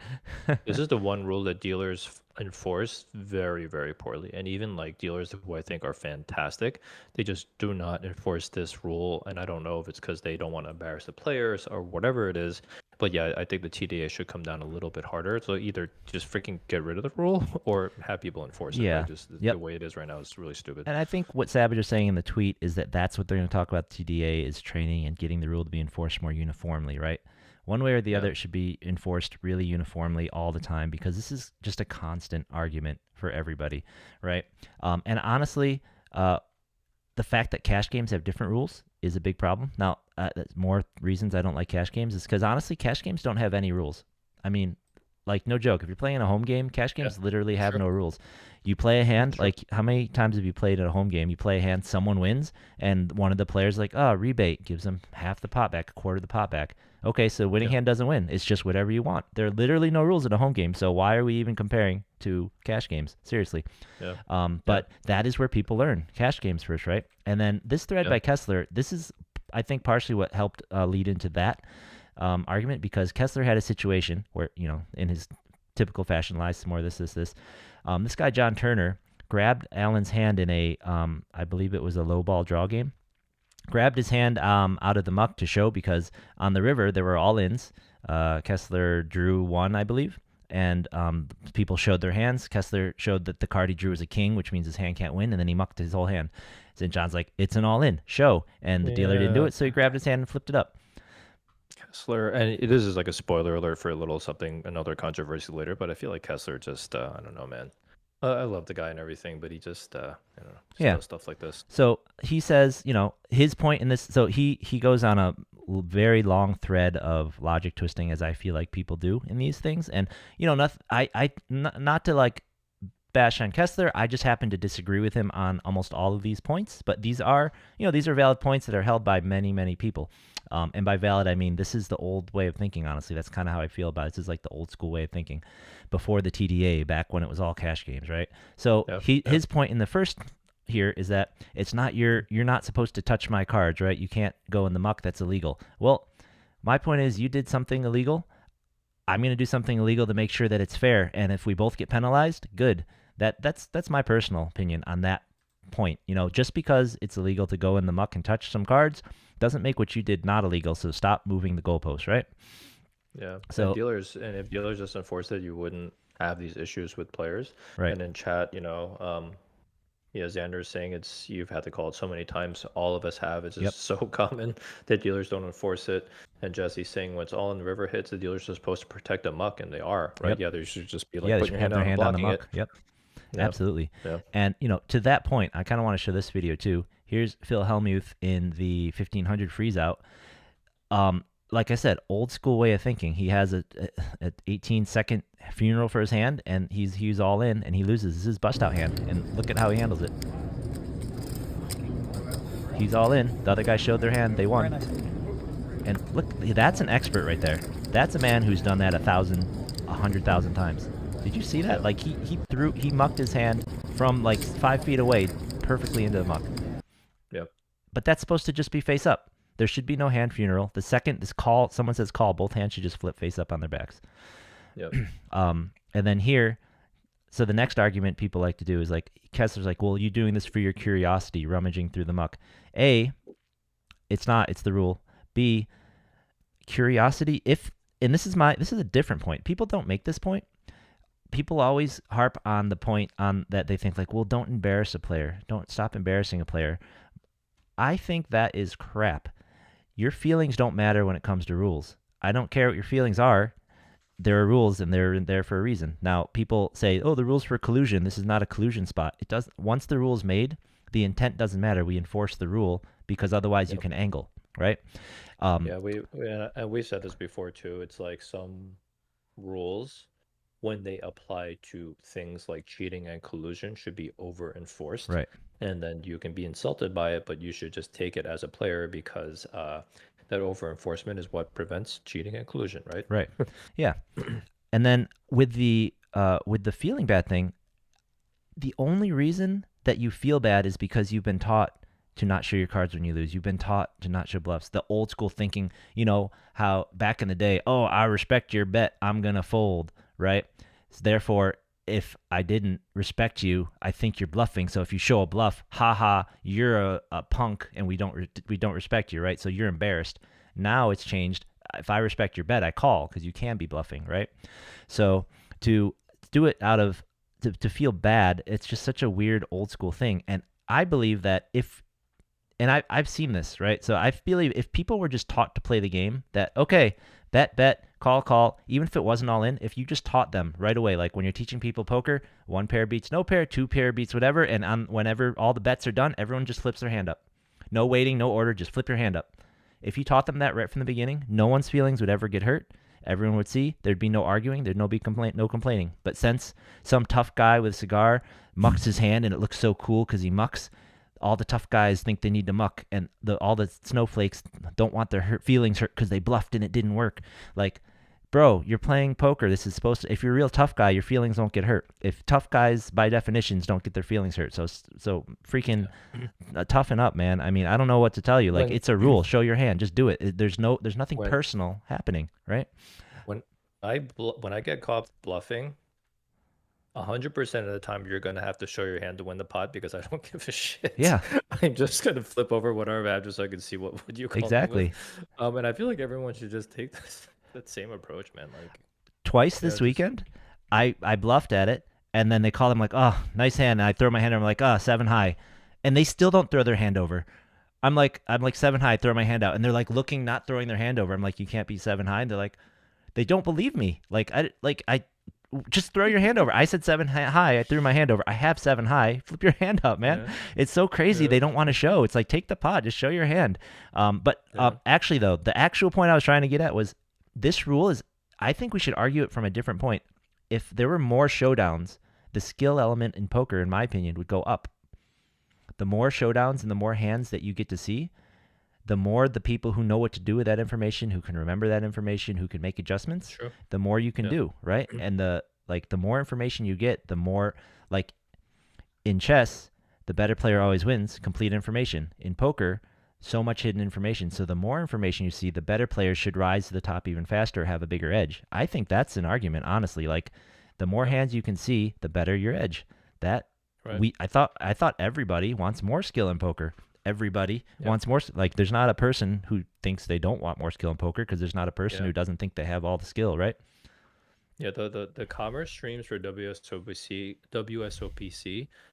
This is the one rule that dealers enforce very, very poorly. And even like dealers who I think are fantastic, they just do not enforce this rule. And I don't know if it's because they don't want to embarrass the players or whatever it is. But yeah, I think the TDA should come down a little bit harder. So either just freaking get rid of the rule or have people enforce it. Right? Just the way it is right now is really stupid. And I think what Savage is saying in the tweet is that that's what they're going to talk about. TDA is training and getting the rule to be enforced more uniformly, right? One way or the other, it should be enforced really uniformly all the time because this is just a constant argument for everybody, right? And honestly, the fact that cash games have different rules is a big problem. Now, more reasons I don't like cash games is because honestly, cash games don't have any rules. I mean, like, no joke. If you're playing a home game, cash games literally have no rules. You play a hand, like, how many times have you played at a home game? You play a hand, someone wins, and one of the players like, rebate, gives them half the pot back, a quarter of the pot back. Okay, so winning hand doesn't win. It's just whatever you want. There are literally no rules at a home game, so why are we even comparing to cash games? Seriously. But that is where people learn. Cash games first, right? And then this thread by Kessler, this is, I think, partially what helped lead into that argument, because Kessler had a situation where, in his typical fashion, lies more this. This guy, John Turner, grabbed Allen's hand in a, I believe it was a low ball draw game. Grabbed his hand out of the muck to show because on the river there were all ins. Kessler drew one, I believe, and people showed their hands. Kessler showed that the card he drew was a king, which means his hand can't win, and then he mucked his whole hand. St. John's like, it's an all in, show. And the dealer didn't do it, so he grabbed his hand and flipped it up. Kessler, and this is like a spoiler alert for another controversy later, but I feel like Kessler just, I don't know, man. I love the guy and everything, but he just, does stuff like this. So he says, his point in this, so he goes on a very long thread of logic twisting, as I feel like people do in these things. And, not to like bash on Kessler, I just happen to disagree with him on almost all of these points, but these are valid points that are held by many, many people. And by valid, I mean, this is the old way of thinking, honestly. That's kind of how I feel about it. This is like the old school way of thinking before the TDA, back when it was all cash games, right? So his point in the first here is that it's not you're not supposed to touch my cards, right? You can't go in the muck. That's illegal. Well, my point is you did something illegal. I'm going to do something illegal to make sure that it's fair. And if we both get penalized, good. That's my personal opinion on that point. Just because it's illegal to go in the muck and touch some cards doesn't make what you did not illegal. So stop moving the goalposts, right? Yeah. So if dealers just enforce it, you wouldn't have these issues with players. Right. And in chat, Xander's saying you've had to call it so many times. All of us have. It's just so common that dealers don't enforce it. And Jesse's saying when it's all in the river hits, the dealers are supposed to protect the muck, and they are, right? Yeah, they should just be like putting your hand out and blocking it. Yep. Absolutely. And, to that point, I kind of want to show this video too. Here's Phil Hellmuth in the 1500 freeze out. Like I said, old school way of thinking. He has a 18-second funeral for his hand, and he's all in, and he loses. This is his bust out hand, and look at how he handles it. He's all in. The other guy showed their hand. They won. And look, that's an expert right there. That's a man who's done that 1,000 100,000 times. Did you see that? Like he mucked his hand from like 5 feet away perfectly into the muck. Yep. But that's supposed to just be face up. There should be no hand funeral. The second this call, someone says call, both hands should just flip face up on their backs. Yep. And then here, so the next argument people like to do is like, Kessler's like, well, you doing this for your curiosity, rummaging through the muck. A, it's not, it's the rule. B, curiosity, and this is a different point. People don't make this point. People always harp on the point on that they think like, well, don't embarrass a player. Don't stop embarrassing a player. I think that is crap. Your feelings don't matter when it comes to rules. I don't care what your feelings are. There are rules, and they're there for a reason. Now, people say, "Oh, the rules for collusion. This is not a collusion spot." It doesn't. Once the rule's made, the intent doesn't matter. We enforce the rule because otherwise you can angle, right? Yeah, we said this before too. It's like some rules, when they apply to things like cheating and collusion, should be over enforced. Right. And then you can be insulted by it, but you should just take it as a player because that over enforcement is what prevents cheating and collusion, right? Right. Yeah. And then with the feeling bad thing, the only reason that you feel bad is because you've been taught to not show your cards when you lose. You've been taught to not show bluffs. The old school thinking, you know, how back in the day, oh, I respect your bet, I'm going to fold, right? So therefore, if I didn't respect you, I think you're bluffing. So if you show a bluff, haha, you're a punk and we don't respect you, right? So you're embarrassed. Now it's changed. If I respect your bet, I call because you can be bluffing, right? So to do it out of to feel bad, it's just such a weird old school thing. And I believe that I've seen this, right? So I believe if people were just taught to play the game, that, okay, bet, call, even if it wasn't all in, if you just taught them right away, like when you're teaching people poker, one pair beats no pair, two pair beats whatever, and whenever all the bets are done, everyone just flips their hand up. No waiting, no order, just flip your hand up. If you taught them that right from the beginning, no one's feelings would ever get hurt. Everyone would see. There'd be no arguing. There'd no complaining. But since some tough guy with a cigar mucks his hand and it looks so cool because he mucks, all the tough guys think they need to muck, and all the snowflakes don't want their feelings hurt because they bluffed and it didn't work. Like, bro, you're playing poker. This is supposed to. If you're a real tough guy, your feelings don't get hurt. If tough guys, by definitions, don't get their feelings hurt. So freaking toughen up, man. I mean, I don't know what to tell you. Like, it's a rule. Show your hand. Just do it. There's nothing personal happening, right? When I get caught bluffing, 100% of the time you're gonna have to show your hand to win the pot because I don't give a shit. Yeah. I'm just gonna flip over whatever I have just so I can see what you call me Exactly. with. And I feel like everyone should just take that same approach, man. Like twice this weekend, I bluffed at it, and then they call them like, oh, nice hand. And I throw my hand over, I'm like, oh, 7 high, and they still don't throw their hand over. I'm like 7 high, throw my hand out, and they're like looking, not throwing their hand over. I'm like, you can't be 7 high. And they're like, they don't believe me. I just throw your hand over. I said 7 high. I threw my hand over. I have 7 high. Flip your hand up, man. Yeah. It's so crazy. They don't want to show. It's like, take the pot. Just show your hand. Actually, though, the actual point I was trying to get at was this rule is, I think we should argue it from a different point. If there were more showdowns, the skill element in poker, in my opinion, would go up. The more showdowns and the more hands that you get to see, the more the people who know what to do with that information, who can remember that information, who can make adjustments, the more you can do, right? And the more information you get, the more, like in chess, the better player always wins, complete information. In poker, so much hidden information. So the more information you see, the better players should rise to the top even faster, have a bigger edge. I think that's an argument, honestly. Like, the more hands you can see, the better your edge. I thought everybody wants more skill in poker. Everybody wants more. Like, there's not a person who thinks they don't want more skill in poker, because there's not a person who doesn't think they have all the skill, right? Yeah, the commerce streams for WSOPC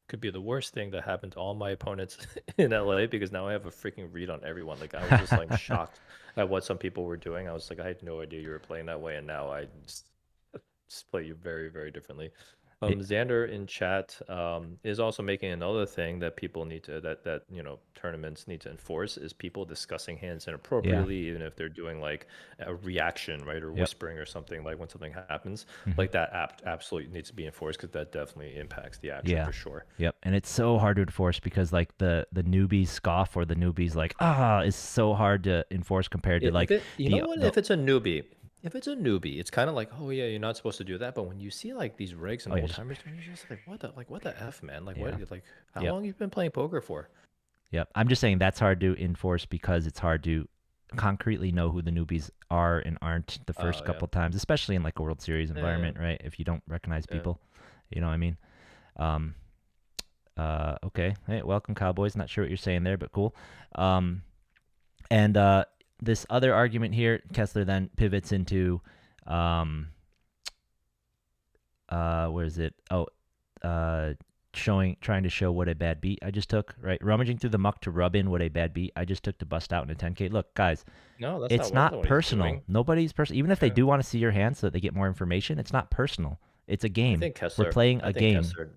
could be the worst thing that happened to all my opponents in LA, because now I have a freaking read on everyone. Like, I was just like shocked at what some people were doing. I was like, I had no idea you were playing that way, and now I just play you very, very differently. Xander in chat is also making another thing that people need to that tournaments need to enforce, is people discussing hands inappropriately, even if they're doing like a reaction, right, or whispering or something, like when something happens, like that absolutely needs to be enforced, because that definitely impacts the action for sure. Yep, and it's so hard to enforce because like the newbies scoff, or the newbies like it's so hard to enforce compared to like if it's a newbie. If it's a newbie, it's kind of like, oh yeah, you're not supposed to do that. But when you see like these rigs and Oh, yeah, old just timers, you're just like what the f, man? Like what? yeah. Like how Yep. long you been playing poker for? Yep. I'm just saying that's hard to enforce because it's hard to concretely know who the newbies are and aren't the first Oh yeah, couple times, especially in like a World Series yeah, environment, right? If you don't recognize yeah. people, you know what I mean? Um, okay. Hey, welcome, Cowboys. Not sure what you're saying there, but cool. Um, and this other argument here, Kessler then pivots into, um, where is it? Oh, uh, trying to show what a bad beat I just took, right? Rummaging through the muck to rub in what a bad beat I just took to bust out in a 10K. Look, guys, No, it's that's not not what he's personal. doing. Nobody's personal. Even if they Yeah. do want to see your hand so that they get more information, it's not personal. It's a I game. think We're Kessler. playing I a think game. Kessler.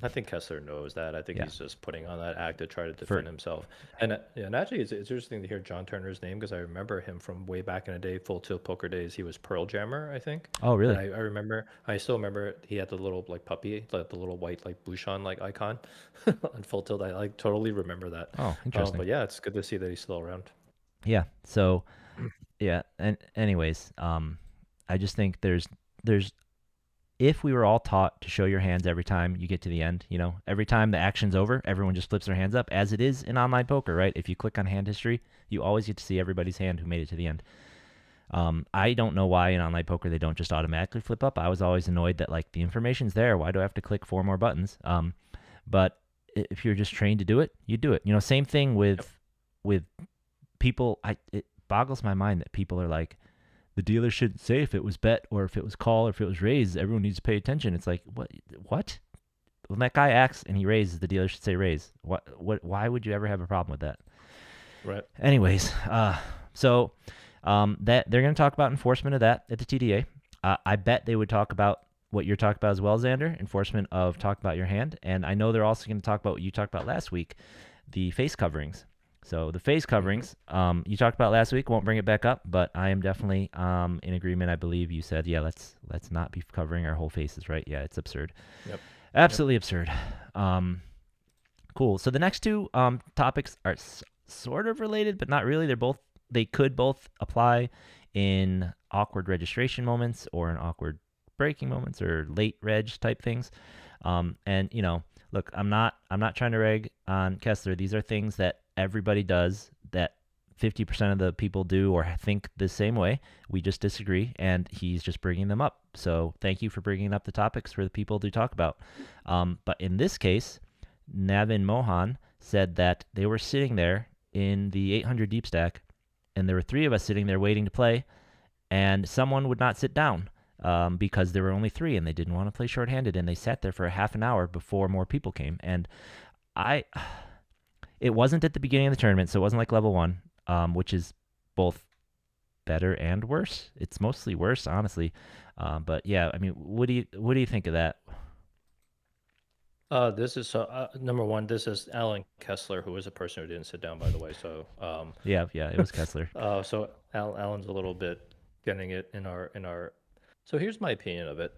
I think Kessler knows that. I think Yeah. he's just putting on that act to try to For defend himself. And yeah, and actually, it's interesting to hear John Turner's name because I remember him from way back in the day, Full Tilt Poker days. He was Pearl Jammer, I think. oh, And really? I remember, I still remember he had the little like puppy, like the little white like Bouchon like icon on Full Tilt. I like totally remember that. Oh, interesting. But yeah, it's good to see that he's still around. Yeah. So, yeah. And anyways, I just think there's if we were all taught to show your hands every time you get to the end, every time the action's over, everyone just flips their hands up, as it is in online poker, right? If you click on hand history, you always get to see everybody's hand who made it to the end. I don't know why in online poker they don't just automatically flip up. I was always annoyed that like the information's there. Why do I have to click 4 more buttons? But if you're just trained to do it, you do it. Same thing Yep. with people. It boggles my mind that people are like, the dealer should say if it was bet or if it was call or if it was raise. Everyone needs to pay attention. It's like what? What? When that guy acts and he raises, the dealer should say raise. What? What? Why would you ever have a problem with that? Right. Anyways, so that they're going to talk about enforcement of that at the TDA. I bet they would talk about what you're talking about as well, Xander. Enforcement of talk about your hand, and I know they're also going to talk about what you talked about last week, the face coverings. So the face Mm-hmm. coverings, you talked about last week. Won't bring it back up, but I am definitely in agreement. I believe you said, yeah, let's not be covering our whole faces, right? Yeah, it's absurd, Yep. Yep. absolutely absurd. Cool. So the next two topics are sort of related, but not really. They could both apply in awkward registration moments or in awkward breaking moments or late reg type things. And look, I'm not trying to rag on Kessler. These are things that everybody does that 50% of the people do or think the same way. We just disagree, and he's just bringing them up. So thank you for bringing up the topics for the people to talk about. But in this case, Navin Mohan said that they were sitting there in the 800 deep stack, and there were 3 of us sitting there waiting to play, and someone would not sit down because there were only 3, and they didn't want to play shorthanded, and they sat there for a half an hour before more people came. And I, it wasn't at the beginning of the tournament, so it wasn't like level 1, which is both better and worse. It's mostly worse, honestly. But yeah, I mean, what do you think of that? This is number one. This is Alan Kessler, who is a person who didn't sit down, by the way. So, Yeah, it was Kessler. so Alan's a little bit getting it in our. So here's my opinion of it.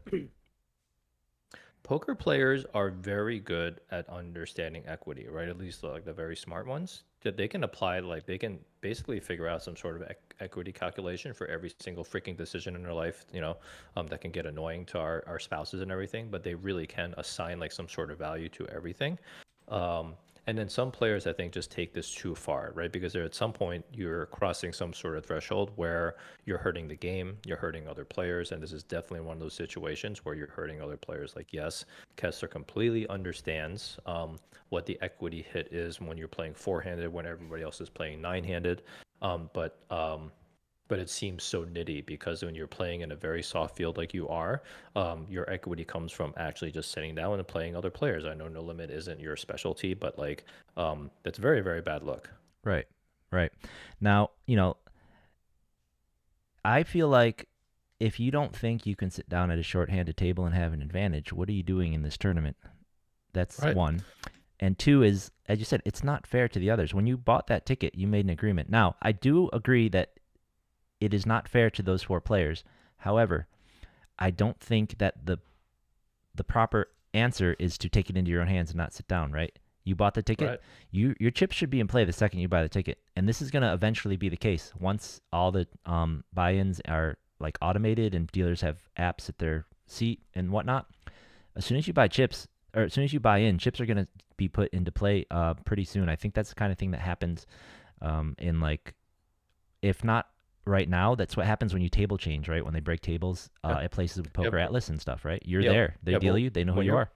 Poker players are very good at understanding equity, right? At least like the very smart ones, that they can apply, like they can basically figure out some sort of equity calculation for every single freaking decision in their life, that can get annoying to our spouses and everything, but they really can assign like some sort of value to everything. Um, and then some players, I think, just take this too far, right? Because at some point you're crossing some sort of threshold where you're hurting the game, you're hurting other players, and this is definitely one of those situations where you're hurting other players. Like, yes, Kessler completely understands what the equity hit is when you're playing four-handed, when everybody else is playing nine-handed. But it seems so nitty because when you're playing in a very soft field like you are, your equity comes from actually just sitting down and playing other players. I know no limit isn't your specialty, but like that's very, very bad luck. Right, right. Now, I feel like if you don't think you can sit down at a shorthanded table and have an advantage, what are you doing in this tournament? That's Right. one. And two is, as you said, it's not fair to the others. When you bought that ticket, you made an agreement. Now, I do agree that it is not fair to those 4 players. However, I don't think that the proper answer is to take it into your own hands and not sit down, right? You bought the ticket. Right. Your chips should be in play the second you buy the ticket, and this is going to eventually be the case once all the buy-ins are like automated and dealers have apps at their seat and whatnot. As soon as you buy chips, or as soon as you buy in, chips are going to be put into play pretty soon. I think that's the kind of thing that happens in like, if not right now, that's what happens when you table change, right? When they break tables Yeah. at places with Yeah. Poker Atlas and stuff, right? You're Yeah. there. They Yeah. deal But you. They know who when you you're are.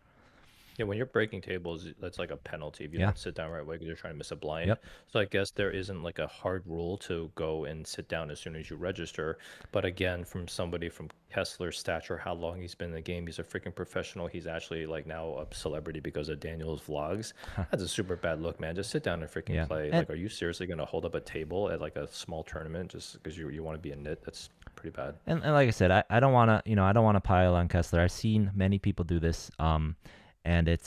Yeah, when you're breaking tables, that's like a penalty if you Yeah. don't sit down right away because you're trying to miss a blind. Yep. So I guess there isn't like a hard rule to go and sit down as soon as you register. But again, from somebody from Kessler's stature, how long he's been in the game, he's a freaking professional. He's actually like now a celebrity because of Daniel's vlogs. That's a super bad look, man. Just sit down and freaking Yeah. play. And, Like, are you seriously gonna hold up a table at like a small tournament just because you want to be a nit? That's pretty bad. and like I said, I don't want to, I don't want to pile on Kessler. I've seen many people do this. And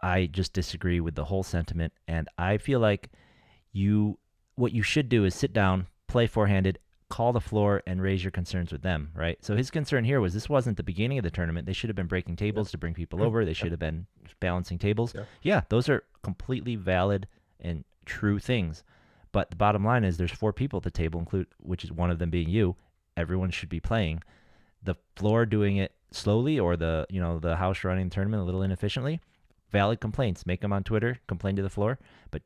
I just disagree with the whole sentiment. And I feel like what you should do is sit down, play four-handed, call the floor, and raise your concerns with them, right? So his concern here was this wasn't the beginning of the tournament. They should have been breaking tables to bring people over. They should have been balancing tables. Yeah, those are completely valid and true things. But the bottom line is there's 4 people at the table, which is one of them being you. Everyone should be playing. The floor doing it slowly, or the house running the tournament a little inefficiently, valid complaints. Make them on Twitter, complain to the floor. But,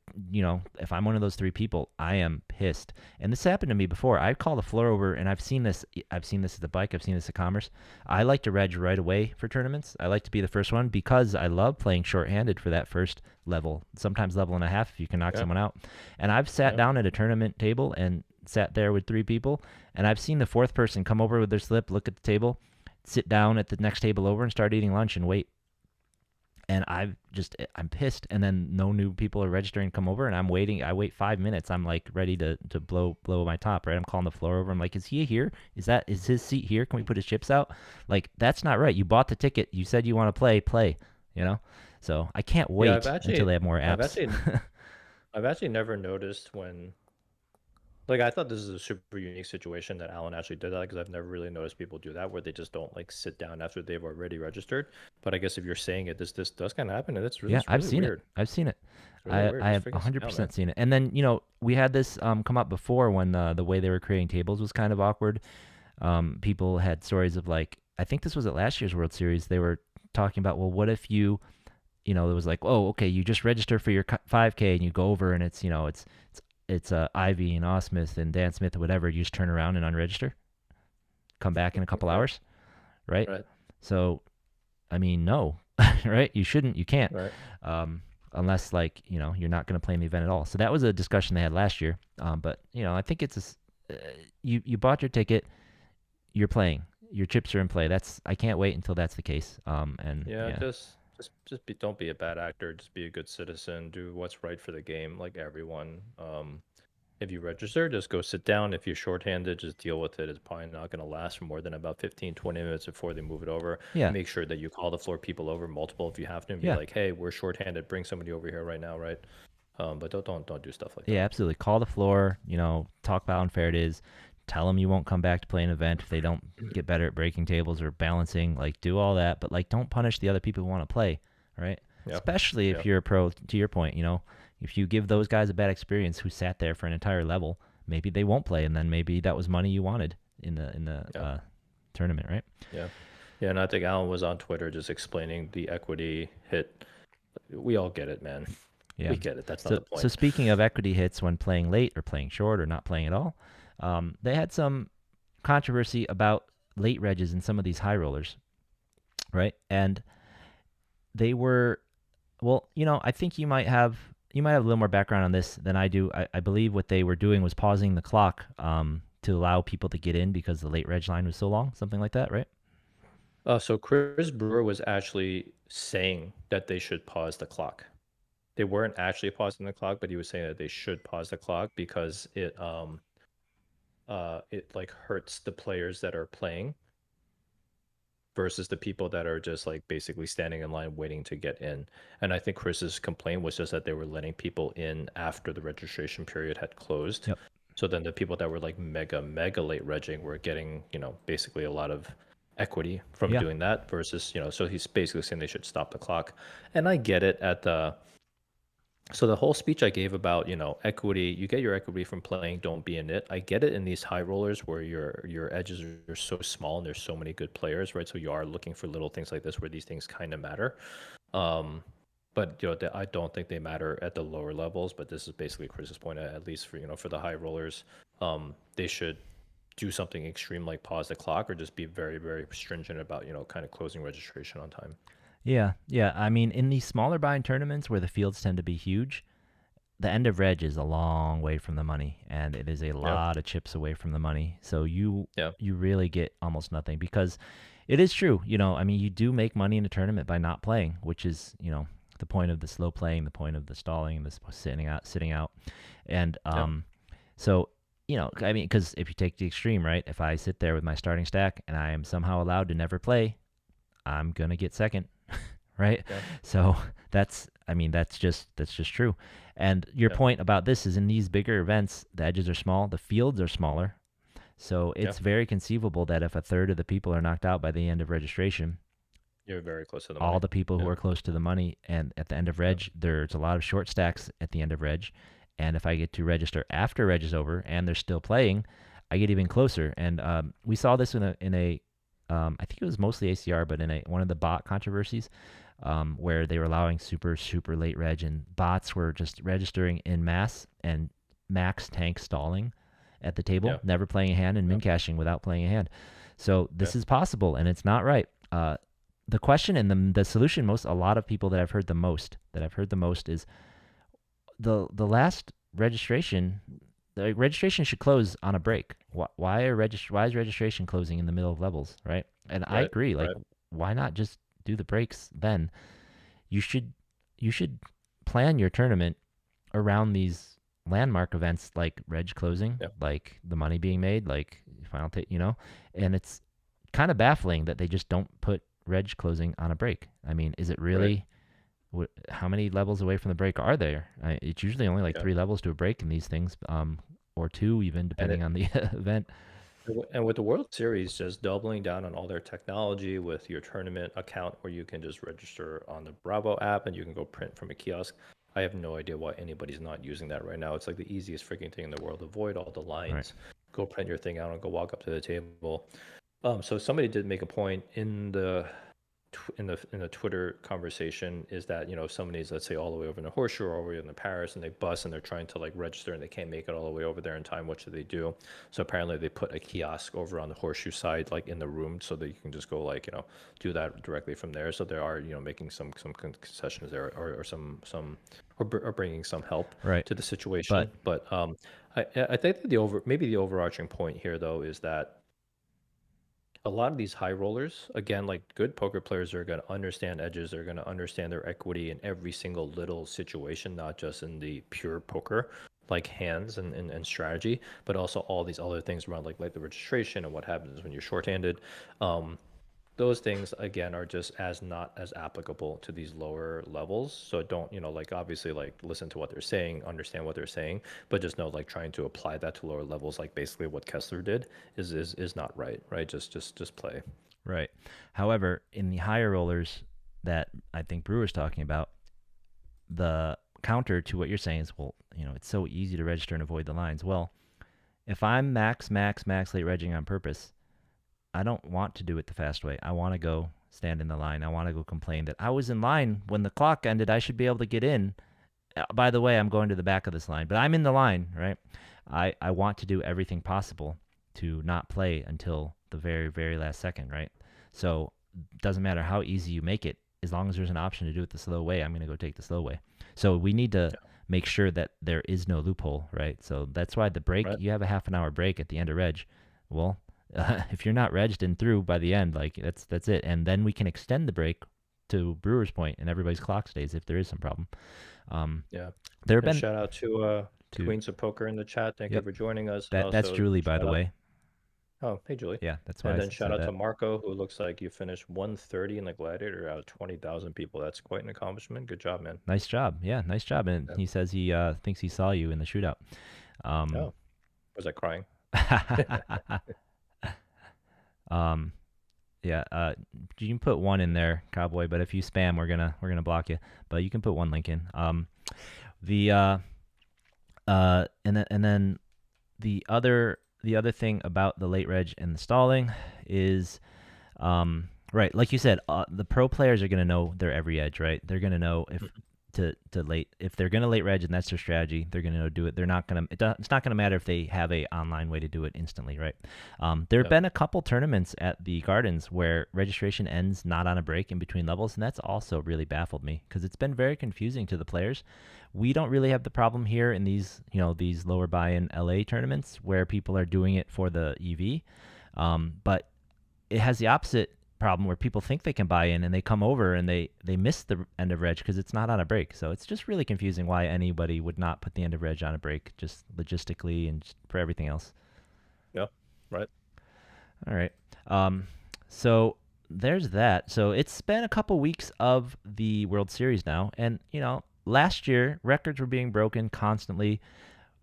if I'm one of those 3 people, I am pissed. And this happened to me before. I call the floor over, and I've seen this at the bike. I've seen this at Commerce. I like to reg right away for tournaments. I like to be the first one because I love playing shorthanded for that first level, sometimes level and a half if you can knock someone out. And I've sat down at a tournament table and sat there with 3 people, and I've seen the 4th person come over with their slip, look at the table, sit down at the next table over and start eating lunch and wait. And I'm pissed. And then no new people are registering to come over, and I'm waiting. I wait 5 minutes. I'm like ready to blow my top, right? I'm calling the floor over. I'm like, is he here? Is his seat here? Can we put his chips out? Like, that's not right. You bought the ticket. You said you want to play, So I can't wait until they have more apps. I've actually never noticed when, like, I thought this is a super unique situation that Alan actually did that because I've never really noticed people do that where they just don't like sit down after they've already registered. But I guess if you're saying it, this does kind of happen, and it's really, I've seen weird. I've seen it. It's really weird. I Just have freaking sit down, 100% man. seen it. And then, we had this come up before when the way they were creating tables was kind of awkward. People had stories of like, I think this was at last year's World Series. They were talking about, well, what if it was like, oh, okay, you just register for your 5K and you go over and it's Ivy and Osmith and Dan Smith or whatever. You just turn around and unregister, come back in a couple hours, right? Right. So, I mean, no, right? You shouldn't, you can't, Right. unless like you're not going to play in the event at all. So that was a discussion they had last year. But I think it's you bought your ticket, you're playing, your chips are in play. I can't wait until that's the case. And Don't be a bad actor. Just be a good citizen. Do what's right for the game, like everyone. If you register, just go sit down. If you're shorthanded, just deal with it. It's probably not going to last for more than about 15, 20 minutes before they move it over. Yeah. Make sure that you call the floor people over multiple if you have to, and be Yeah. like, hey, we're shorthanded. Bring somebody over here right now, right? But don't do stuff like that. Yeah, absolutely. Call the floor, talk about how unfair it is. Tell them you won't come back to play an event if they don't get better at breaking tables or balancing. Like, do all that, but like, don't punish the other people who want to play, right? Yep. Especially if you're a pro. To your point, if you give those guys a bad experience who sat there for an entire level, maybe they won't play, and then maybe that was money you wanted in the tournament, right? Yeah. Yeah, and I think Alan was on Twitter just explaining the equity hit. We all get it, man. Yeah. We get it. That's not the point. So speaking of equity hits when playing late or playing short or not playing at all, they had some controversy about late regs in some of these high rollers, right? And they were, well, I think you might have a little more background on this than I do. I believe what they were doing was pausing the clock to allow people to get in because the late reg line was so long, something like that, right? So Chris Brewer was actually saying that they should pause the clock. They weren't actually pausing the clock, but he was saying that they should pause the clock because it like hurts the players that are playing versus the people that are just like basically standing in line waiting to get in. And I think Chris's complaint was just that they were letting people in after the registration period had closed. Yep. So then the people that were like mega late regging were getting, basically a lot of equity from doing that versus, so he's basically saying they should stop the clock. And I get it So the whole speech I gave about, equity, you get your equity from playing, don't be in it. I get it in these high rollers where your edges are so small and there's so many good players, right? So you are looking for little things like this where these things kind of matter. Um, but I don't think they matter at the lower levels. But this is basically Chris's point, at least for for the high rollers, they should do something extreme like pause the clock or just be very, very stringent about kind of closing registration on time. Yeah, yeah. I mean, in these smaller buy-in tournaments where the fields tend to be huge, the end of reg is a long way from the money, and it is a Yeah, lot of chips away from the money. So you yeah, you really get almost nothing because it is true. I mean, you do make money in a tournament by not playing, which is the point of the slow playing, the point of the stalling, the sitting out, and yeah, so I mean, because if you take the extreme, right? If I sit there with my starting stack and I am somehow allowed to never play, I'm gonna get second, right? yeah, So I mean, that's just true. And your yeah, point about this is in these bigger events, the edges are small, the fields are smaller. So yeah. it's very conceivable that if a third of the people are knocked out by the end of registration, You're very close to the all money. the people who Yeah, are close to the money and at the end of yeah, reg, there's a lot of short stacks at the end of reg. And if I get to register after reg is over and they're still playing, I get even closer. And we saw this in a I think it was mostly ACR, but in one of the bot controversies, where they were allowing super super late reg and bots were just registering in mass and max tank stalling at the table, yeah, never playing a hand and yeah, min cashing without playing a hand. So yeah, this is possible, and it's not right. The question and the solution, a lot of people that I've heard the most is the last registration. The registration should close on a break. Why is registration closing in the middle of levels, right? And I right, agree. Like, right. why not just do the breaks then? You should you should plan your tournament around these landmark events like reg closing, Yeah, like the money being made, like final and it's kind of baffling that they just don't put reg closing on a break. I mean, is it right. really how many levels away from the break are there? It's usually only like Yeah. 3 levels to a break in these things, or two even And depending on the event. and with the World Series just doubling down on all their technology with your tournament account where you can just register on the Bravo app and you can go print from a kiosk. I have no idea why anybody's not using that right now. It's like the easiest freaking thing in the world. Avoid all the Right. lines. Go print your thing out and go walk up to the table. So somebody did make a point in the in the Twitter conversation is that if somebody's, let's say, all the way over in the Horseshoe or all the way in the Paris and they bus and they're trying to like register and they can't make it all the way over there in time, what should they do? So apparently they put a kiosk over on the Horseshoe side, like in the room, so that you can just go like do that directly from there. So they are making some concessions there or some or bringing some help Right. to the situation. But But I think that the overarching point here though is that a lot of these high rollers, again, like good poker players are going to understand edges. They're going to understand their equity in every single little situation, not just in the pure poker, like hands and strategy, but also all these other things around like the registration and what happens when you're shorthanded. Um, those things again are just as not as applicable to these lower levels. So don't, like obviously like listen to what they're saying, understand what they're saying, but just know like trying to apply that to lower levels, like basically what Kessler did is not right, right? Just play. right. However, in the higher rollers that I think Brewer's talking about, the counter to what you're saying is, well, it's so easy to register and avoid the lines. Well, if I'm max late regging on purpose, I don't want to do it the fast way. I want to go stand in the line. I want to go complain that I was in line when the clock ended. I should be able to get in. By the way, I'm going to the back of this line, but I'm in the line, right? I want to do everything possible to not play until the very, very last second, right? So it doesn't matter how easy you make it, as long as there's an option to do it the slow way, I'm going to go take the slow way. So we need to Yeah. make sure that there is no loophole, right? So that's why the break, Right. you have a half an hour break at the end of reg. Well, if you're not regged and through by the end, like that's it. And then we can extend the break to Brewer's point, and everybody's clock stays if there is some problem. Um, Yeah. there have And been shout out to two. Queens of Poker in the chat. Thank you Yep, for joining us. And that's also Julie, by shout the out. way. Oh, hey Julie. Yeah, that's why And I then shout said out to that. Marco, who looks like you finished 130 in the Gladiator out of 20,000 people. That's quite an accomplishment. Good job, man. Nice job. Yeah, nice job. And Yeah. he says he thinks he saw you in the shootout. Um, Oh, was I crying? um, yeah. You can put one in there, Cowboy. But if you spam, we're gonna block you. But you can put one link in. The and then the other thing about the late reg and the stalling is right, like you said, the pro players are going to know their every edge, right? They're going to know if if they're going to late reg and that's their strategy, they're going to do it. They're not going to it's not going to matter if they have a online way to do it instantly, right? There have Yeah. been a couple tournaments at the Gardens where registration ends not on a break in between levels, and that's also really baffled me because it's been very confusing to the players. We don't really have the problem here in these lower buy-in LA tournaments where people are doing it for the EV, but it has the opposite problem where people think they can buy in and they come over and they miss the end of reg because it's not on a break. So it's just really confusing why anybody would not put the end of reg on a break, just logistically and just for everything else. Yeah. Right. All right. So there's that. So it's been a couple weeks of the World Series now, and last year records were being broken constantly.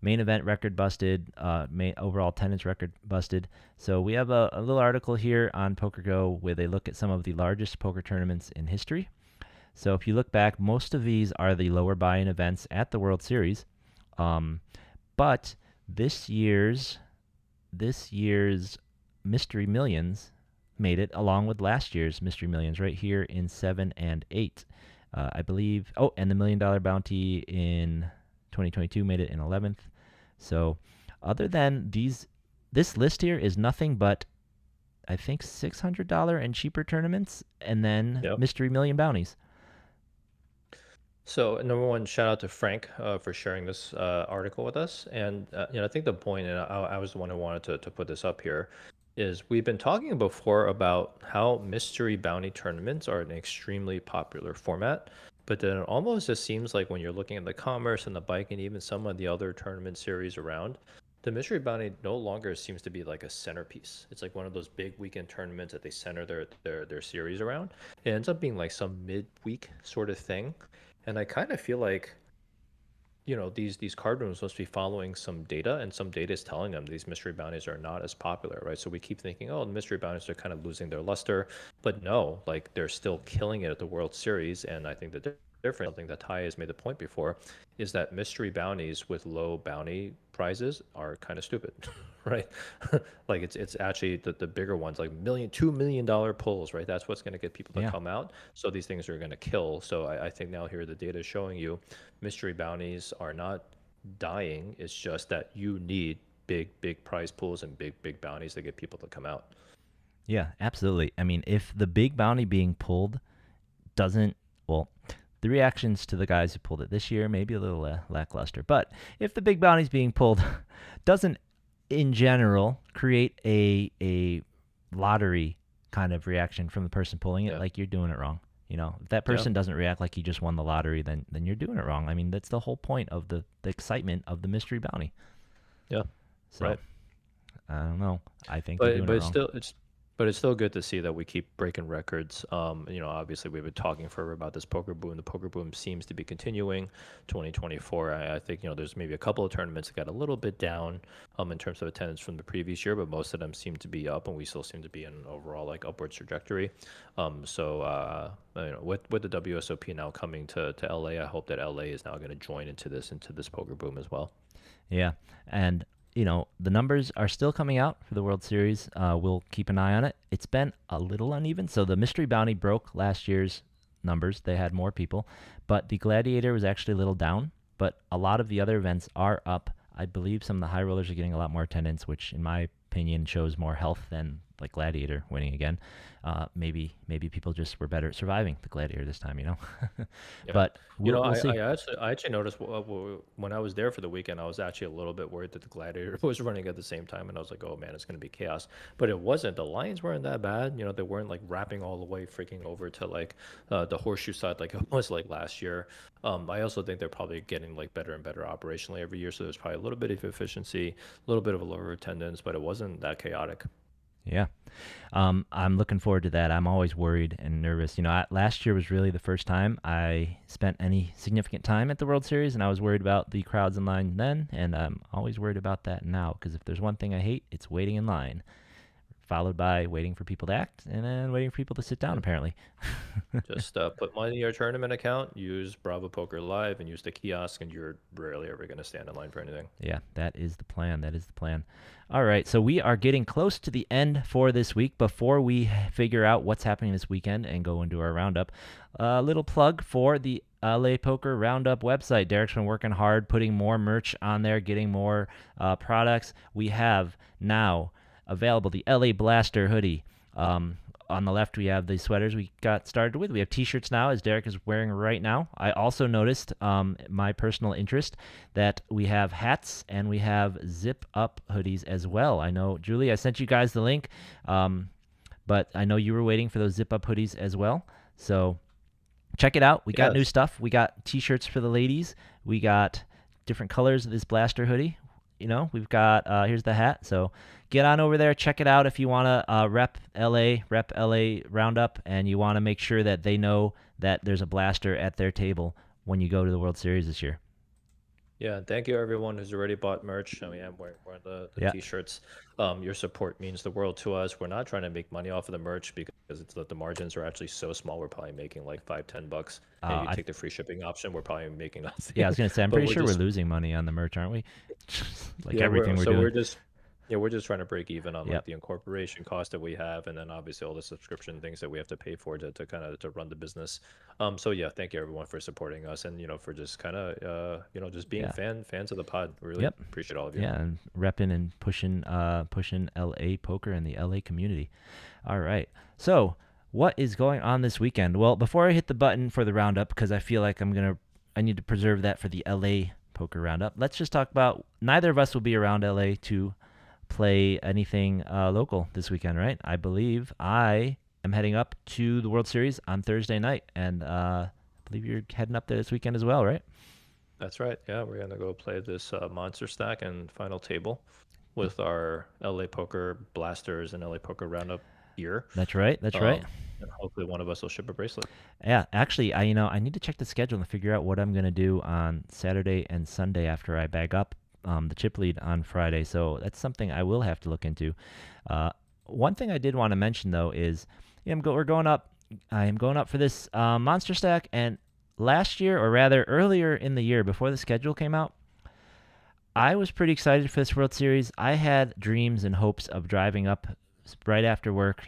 Main event record busted, overall attendance record busted. So we have a little article here on PokerGo where they look at some of the largest poker tournaments in history. So if you look back, most of these are the lower buy-in events at the World Series. But this year's Mystery Millions made it along with last year's Mystery Millions right here in 7 and 8. I believe. Oh, and the $1 Million Bounty in 2022 made it in 11th. So other than this list here is nothing but, I think, $600 and cheaper tournaments and then Yep. Mystery Million bounties. So number one, shout out to Frank for sharing this article with us. And I think the point, and I was the one who wanted to put this up here, is we've been talking before about how mystery bounty tournaments are an extremely popular format. But then it almost just seems like when you're looking at the commerce and the bike and even some of the other tournament series around, the mystery bounty no longer seems to be like a centerpiece. It's like one of those big weekend tournaments that they center their series around. It ends up being like some midweek sort of thing. And I kind of feel like, these card rooms must be following some data, and some data is telling them these mystery bounties are not as popular, right? So we keep thinking, oh, the mystery bounties are kind of losing their luster, but no, like they're still killing it at the World Series. And I think the difference, something that Ty has made the point before, is that mystery bounties with low bounty prizes are kind of stupid, right? Like it's actually the bigger ones, like $2 million pulls, right? That's what's going to get people to Yeah. come out. So these things are going to kill. So I think now here the data is showing you mystery bounties are not dying. It's just that you need big prize pools and big bounties to get people to come out. Yeah, absolutely. I mean, if the big bounty being pulled doesn't, well, the reactions to the guys who pulled it this year may be a little lackluster. But if the big bounty's being pulled doesn't, in general, create a lottery kind of reaction from the person pulling it, Yeah. like you're doing it wrong. If that Yeah. person doesn't react like he just won the lottery, then you're doing it wrong. I mean, that's the whole point of the excitement of the mystery bounty. Yeah. So Right. I don't know. I think they're doing But it it's wrong. still it's still good to see that we keep breaking records. Obviously we've been talking forever about this poker boom. The poker boom seems to be continuing. 2024, I think there's maybe a couple of tournaments that got a little bit down in terms of attendance from the previous year, but most of them seem to be up, and we still seem to be in an overall like upward trajectory. With the WSOP now coming to LA, I hope that LA is now going to join into this poker boom as well. Yeah, and the numbers are still coming out for the World Series. We'll keep an eye on it. It's been a little uneven. So the Mystery Bounty broke last year's numbers. They had more people, but the Gladiator was actually a little down. But a lot of the other events are up. I believe some of the high rollers are getting a lot more attendance, which in my opinion shows more health than like Gladiator winning again. Maybe people just were better at surviving the Gladiator this time, Yeah. But we'll I, see. I actually noticed when I was there for the weekend, I was actually a little bit worried that the Gladiator was running at the same time, and I was like, oh man, it's going to be chaos. But it wasn't. The lines weren't that bad. They weren't like wrapping all the way freaking over to like the horseshoe side like it was like last year. I also think they're probably getting like better and better operationally every year, so there's probably a little bit of efficiency, a little bit of a lower attendance, but it wasn't that chaotic. Yeah. I'm looking forward to that. I'm always worried and nervous. Last year was really the first time I spent any significant time at the World Series, and I was worried about the crowds in line then, and I'm always worried about that now, because if there's one thing I hate, it's waiting in line. followed by waiting for people to act, and then waiting for people to sit down, apparently. Just put money in your tournament account, use Bravo Poker Live, and use the kiosk, and you're rarely ever going to stand in line for anything. Yeah, that is the plan. That is the plan. All right, so we are getting close to the end for this week. Before we figure out what's happening this weekend and go into our roundup, a little plug for the LA Poker Roundup website. Derek's been working hard, putting more merch on there, getting more products. We have now available the LA Blaster hoodie. On the left, we have the sweaters we got started with. We have T-shirts now, as Derek is wearing right now. I also noticed, my personal interest, that we have hats and we have zip-up hoodies as well. I know, Julie, I sent you guys the link, but I know you were waiting for those zip-up hoodies as well. So check it out. We got new stuff. We got T-shirts for the ladies. We got different colors of this Blaster hoodie. We've got, here's the hat. So get on over there, check it out if you want to rep LA Roundup, and you want to make sure that they know that there's a Blaster at their table when you go to the World Series this year. Yeah, thank you everyone who's already bought merch. I mean, I'm wearing the T-shirts. Your support means the world to us. We're not trying to make money off of the merch because the margins are actually so small. We're probably making like $5-10. And you take the free shipping option, we're probably making nothing. Yeah, I was gonna say, I'm pretty sure we're losing money on the merch, aren't we? Everything we're doing. We're just trying to break even on like the incorporation cost that we have, and then obviously all the subscription things that we have to pay for to kind of to run the business. So yeah, thank you everyone for supporting us, and for just kind of just being fans of the pod. Really appreciate all of you. Yeah, and repping and pushing LA poker and the LA community. All right, so what is going on this weekend? Well, before I hit the button for the roundup, because I feel like I need to preserve that for the LA poker roundup. Let's just talk about, neither of us will be around LA to play anything local this weekend, right? I believe I am heading up to the World Series on Thursday night, and I believe you're heading up there this weekend as well, right? That's right. Yeah, we're gonna go play this Monster Stack and Final Table with our LA Poker Blasters and LA Poker Roundup gear. That's right. That's right. And hopefully one of us will ship a bracelet. Yeah, actually, I need to check the schedule and figure out what I'm gonna do on Saturday and Sunday after I bag up the chip lead on Friday. So that's something I will have to look into. One thing I did want to mention though is we're going up. I am going up for this Monster Stack, and last year, or rather earlier in the year before the schedule came out, I was pretty excited for this World Series. I had dreams and hopes of driving up right after work.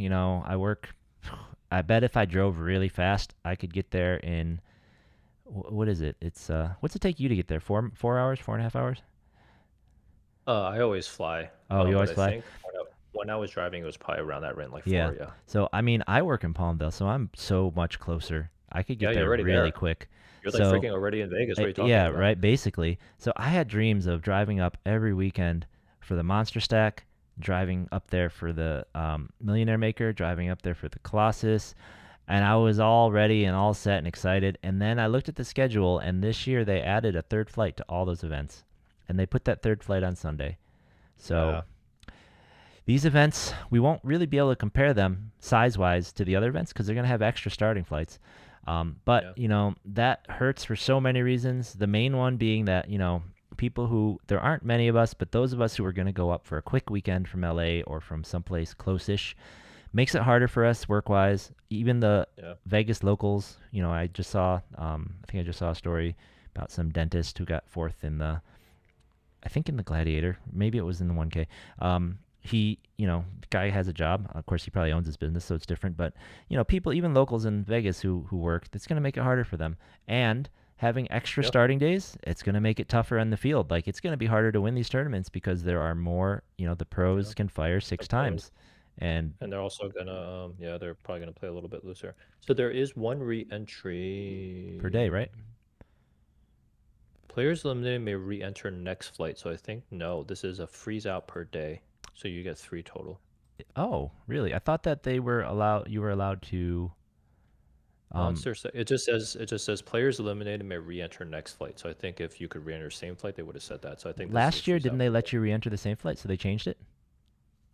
I bet if I drove really fast, I could get there in, what is it? It's what's it take you to get there? 4 hours, 4.5 hours? I always fly. Oh, you always I fly? think when I was driving, it was probably around that range, like 4. Yeah. Yeah. So I mean, I work in Palmdale, so I'm so much closer. I could get Yeah, you're there already really there. quick. You're like freaking already in Vegas. What are you talking Yeah, about? right. Basically, so I had dreams of driving up every weekend for the Monster Stack, driving up there for the Millionaire Maker, driving up there for the Colossus, and I was all ready and all set and excited. And then I looked at the schedule, and this year they added a third flight to all those events, and they put that third flight on Sunday. So these events, we won't really be able to compare them size-wise to the other events because they're going to have extra starting flights. But that hurts for so many reasons. The main one being that, people who, there aren't many of us, but those of us who are going to go up for a quick weekend from LA or from someplace close-ish, makes it harder for us work-wise. Even the Vegas locals, I just saw, I think I just saw a story about some dentist who got fourth in the, I think in the Gladiator, maybe it was in the 1K. He, the guy has a job. Of course, he probably owns his business, so it's different. But, people, even locals in Vegas who work, that's going to make it harder for them. And having extra starting days, it's going to make it tougher on the field. Like, it's going to be harder to win these tournaments because there are more, the pros can fire 6 times. And they're also going to, they're probably going to play a little bit looser. So there is one re-entry per day, right? Players eliminated may re-enter next flight. So I think, no, this is a freeze out per day. So you get 3 total. Oh, really? I thought that you were allowed to. It just says players eliminated may re-enter next flight. So I think if you could re-enter same flight, they would have said that. So I think last year didn't they let you re-enter the same flight? So they changed it.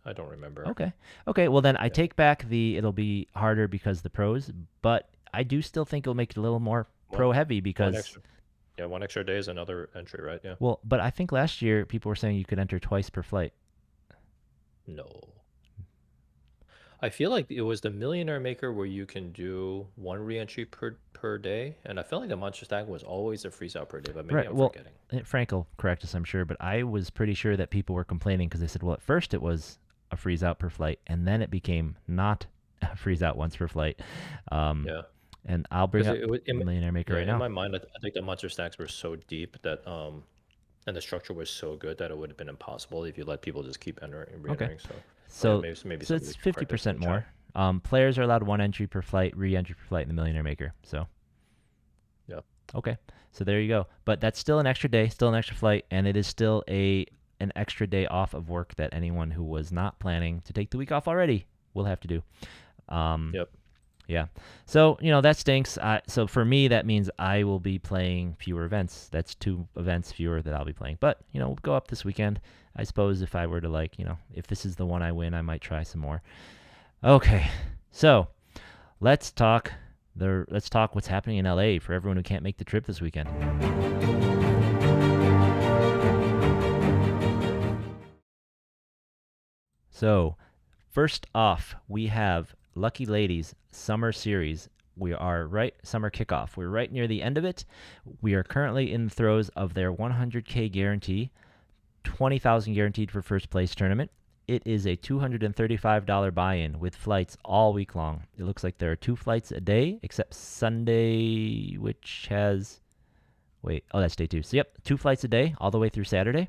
I don't remember. Okay. Well, then I take back it'll be harder because the pros, but I do still think it'll make it a little more pro heavy because. One extra day is another entry, right? Yeah. Well, but I think last year people were saying you could enter twice per flight. No. I feel like it was the Millionaire Maker where you can do one re-entry per day, and I feel like the Monster Stack was always a freeze out per day, but maybe Right. I'm Well, forgetting. Frank will correct us, I'm sure, but I was pretty sure that people were complaining because they said, well, at first it was a freeze out per flight, and then it became not a freeze out once per flight. Um, Yeah, and I'll bring because up it was Millionaire Maker yeah, right in now. my mind, I think the Monster Stacks were so deep that and the structure was so good that it would have been impossible if you let people just keep entering and Okay. re-entering. So, yeah, So maybe so somebody it's can correct us in 50% the chat. more. Players are allowed one entry per flight, re-entry per flight in the Millionaire Maker. So Yeah. okay, so there you go. But that's still an extra day, still an extra flight, and it is still an extra day off of work that anyone who was not planning to take the week off already will have to do. Um, Yep. yeah. So, that stinks. So for me, that means I will be playing fewer events. That's 2 events fewer that I'll be playing. But, we'll go up this weekend. I suppose if I were to if this is the one I win, I might try some more. Okay. So, let's talk what's happening in LA for everyone who can't make the trip this weekend. So, first off, we have Lucky Ladies Summer Series. Summer kickoff. We're right near the end of it. We are currently in the throes of their 100K guarantee, 20,000 guaranteed for first place tournament. It is a $235 buy-in with flights all week long. It looks like there are 2 flights a day, except Sunday, which has that's day 2. So yep, 2 flights a day all the way through Saturday,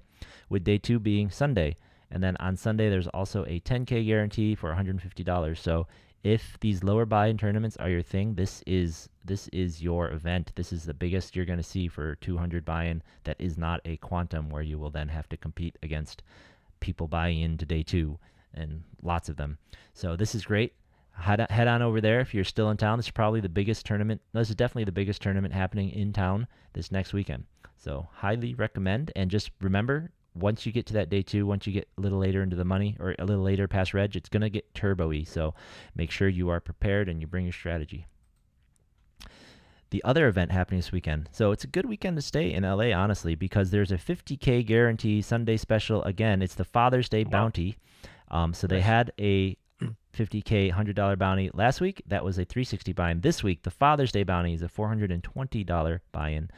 with day 2 being Sunday. And then on Sunday, there's also a 10K guarantee for $150. So if these lower buy-in tournaments are your thing, this is your event. This is the biggest you're going to see for 200 buy-in. That is not a quantum where you will then have to compete against people buying into day 2 and lots of them. So this is great. Head on over there if you're still in town. This is probably the biggest tournament. This is definitely the biggest tournament happening in town this next weekend. So highly recommend. And just remember, once you get to that day 2, once you get a little later into the money or a little later past reg, it's going to get turbo-y. So make sure you are prepared and you bring your strategy. The other event happening this weekend. So it's a good weekend to stay in LA, honestly, because there's a 50K guarantee Sunday special. Again, it's the Father's Day bounty. So they Nice. had a 50K $100 bounty last week. That was a 360 buy-in. This week, the Father's Day bounty is a $420 buy-in.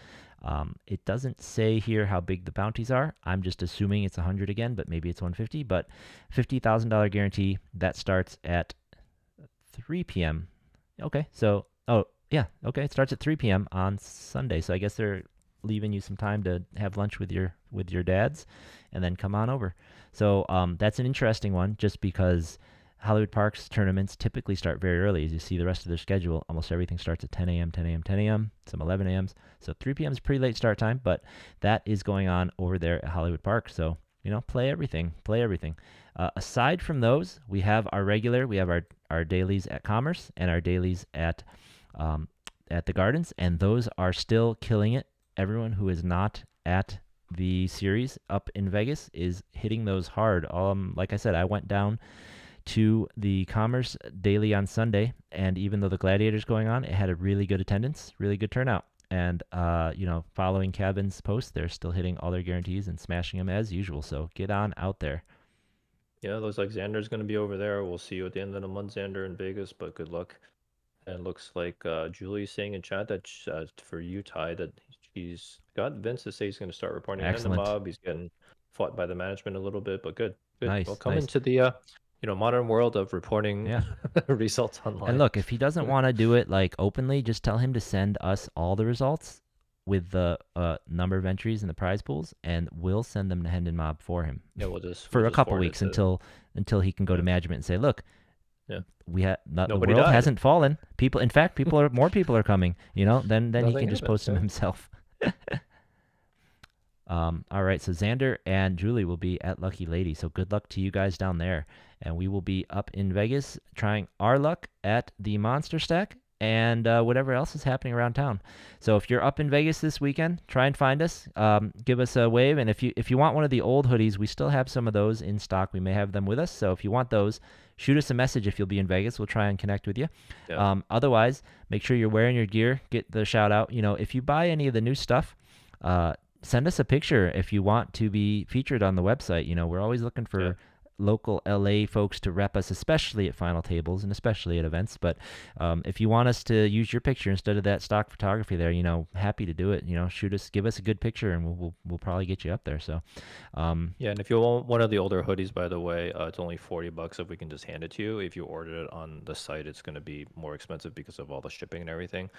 It doesn't say here how big the bounties are. I'm just assuming it's 100 again, but maybe it's 150. But $50,000 guarantee that starts at 3 p.m. Okay, so it starts at 3 p.m. on Sunday. So I guess they're leaving you some time to have lunch with your dads, and then come on over. So that's an interesting one, just because Hollywood Park's tournaments typically start very early. As you see the rest of their schedule, almost everything starts at 10 a.m., 10 a.m., 10 a.m., some 11 a.m.s. So 3 p.m. is pretty late start time, but that is going on over there at Hollywood Park. So, play everything. Aside from those, we have our dailies at Commerce and our dailies at the Gardens, and those are still killing it. Everyone who is not at the series up in Vegas is hitting those hard. Like I said, I went down to the Commerce Daily on Sunday, and even though the Gladiator's going on, it had a really good attendance, really good turnout. And following Cabin's post, they're still hitting all their guarantees and smashing them as usual. So get on out there. Yeah, looks like Xander's going to be over there. We'll see you at the end of the month, Xander, in Vegas, but good luck. And it looks like Julie's saying in chat that for you, Ty, that he's got Vince to say he's going to start reporting in the Excellent. mob. He's getting fought by the management a little bit, but good. Nice. Well, come into the modern world of reporting results online. And look, if he doesn't want to do it like openly, just tell him to send us all the results with the number of entries in the prize pools, and we'll send them to Hendon Mob for him. Yeah, we'll just for we'll a just couple forward it weeks to- until he can go to management and say, look, Yeah. the Nobody world died. hasn't fallen. More people are coming. Then he Nothing can just happened, post them yeah. himself. All right, so Xander and Julie will be at Lucky Lady. So good luck to you guys down there, and we will be up in Vegas trying our luck at the Monster Stack and whatever else is happening around town. So if you're up in Vegas this weekend, try and find us. Give us a wave, and if you want one of the old hoodies, we still have some of those in stock. We may have them with us, so if you want those, shoot us a message if you'll be in Vegas. We'll try and connect with you. Yeah. Otherwise, make sure you're wearing your gear. Get the shout out. If you buy any of the new stuff, send us a picture if you want to be featured on the website. We're always looking for local LA folks to rep us, especially at final tables and especially at events. But if you want us to use your picture instead of that stock photography there, happy to do it. Give us a good picture, and we'll probably get you up there. So, Yeah, and if you want one of the older hoodies, by the way, it's only $40 if we can just hand it to you. If you order it on the site, it's going to be more expensive because of all the shipping and everything.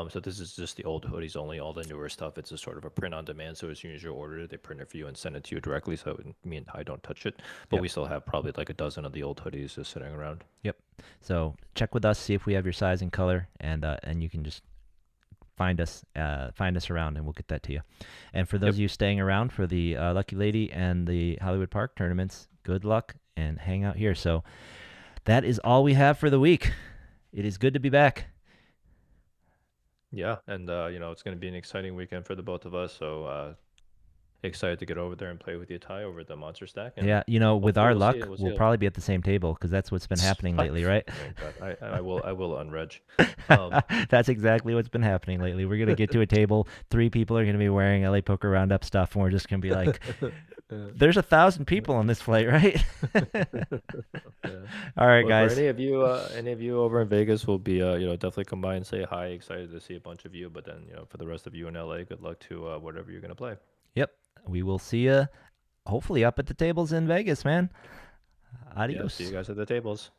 So this is just the old hoodies only. All the newer stuff, it's a sort of a print on demand. So as soon as you order it, they print it for you and send it to you directly. So me and I don't touch it, but Yep. we still have probably like a dozen of the old hoodies just sitting around. Yep. So check with us, see if we have your size and color, and you can just find us around, and we'll get that to you. And for those of you staying around for the Lucky Lady and the Hollywood Park tournaments, good luck and hang out here. So that is all we have for the week. It is good to be back. Yeah, and it's going to be an exciting weekend for the both of us. So excited to get over there and play with you, Ty, over at the Monster Stack. And Yeah, with our hopefully luck, we'll see we'll you. probably be at the same table because that's what's been happening lately, right? Oh, God. I will unreg. That's exactly what's been happening lately. We're gonna get to a table, 3 people are gonna be wearing LA Poker Roundup stuff, and we're just gonna be like, "There's 1,000 people on this flight, right?" Yeah. All right, Well, guys. for any of you over in Vegas will be, definitely come by and say hi. Excited to see a bunch of you. But then, for the rest of you in LA, good luck to whatever you're gonna play. Yep, we will see you hopefully up at the tables in Vegas, man. Yeah, Adios. see you guys at the tables.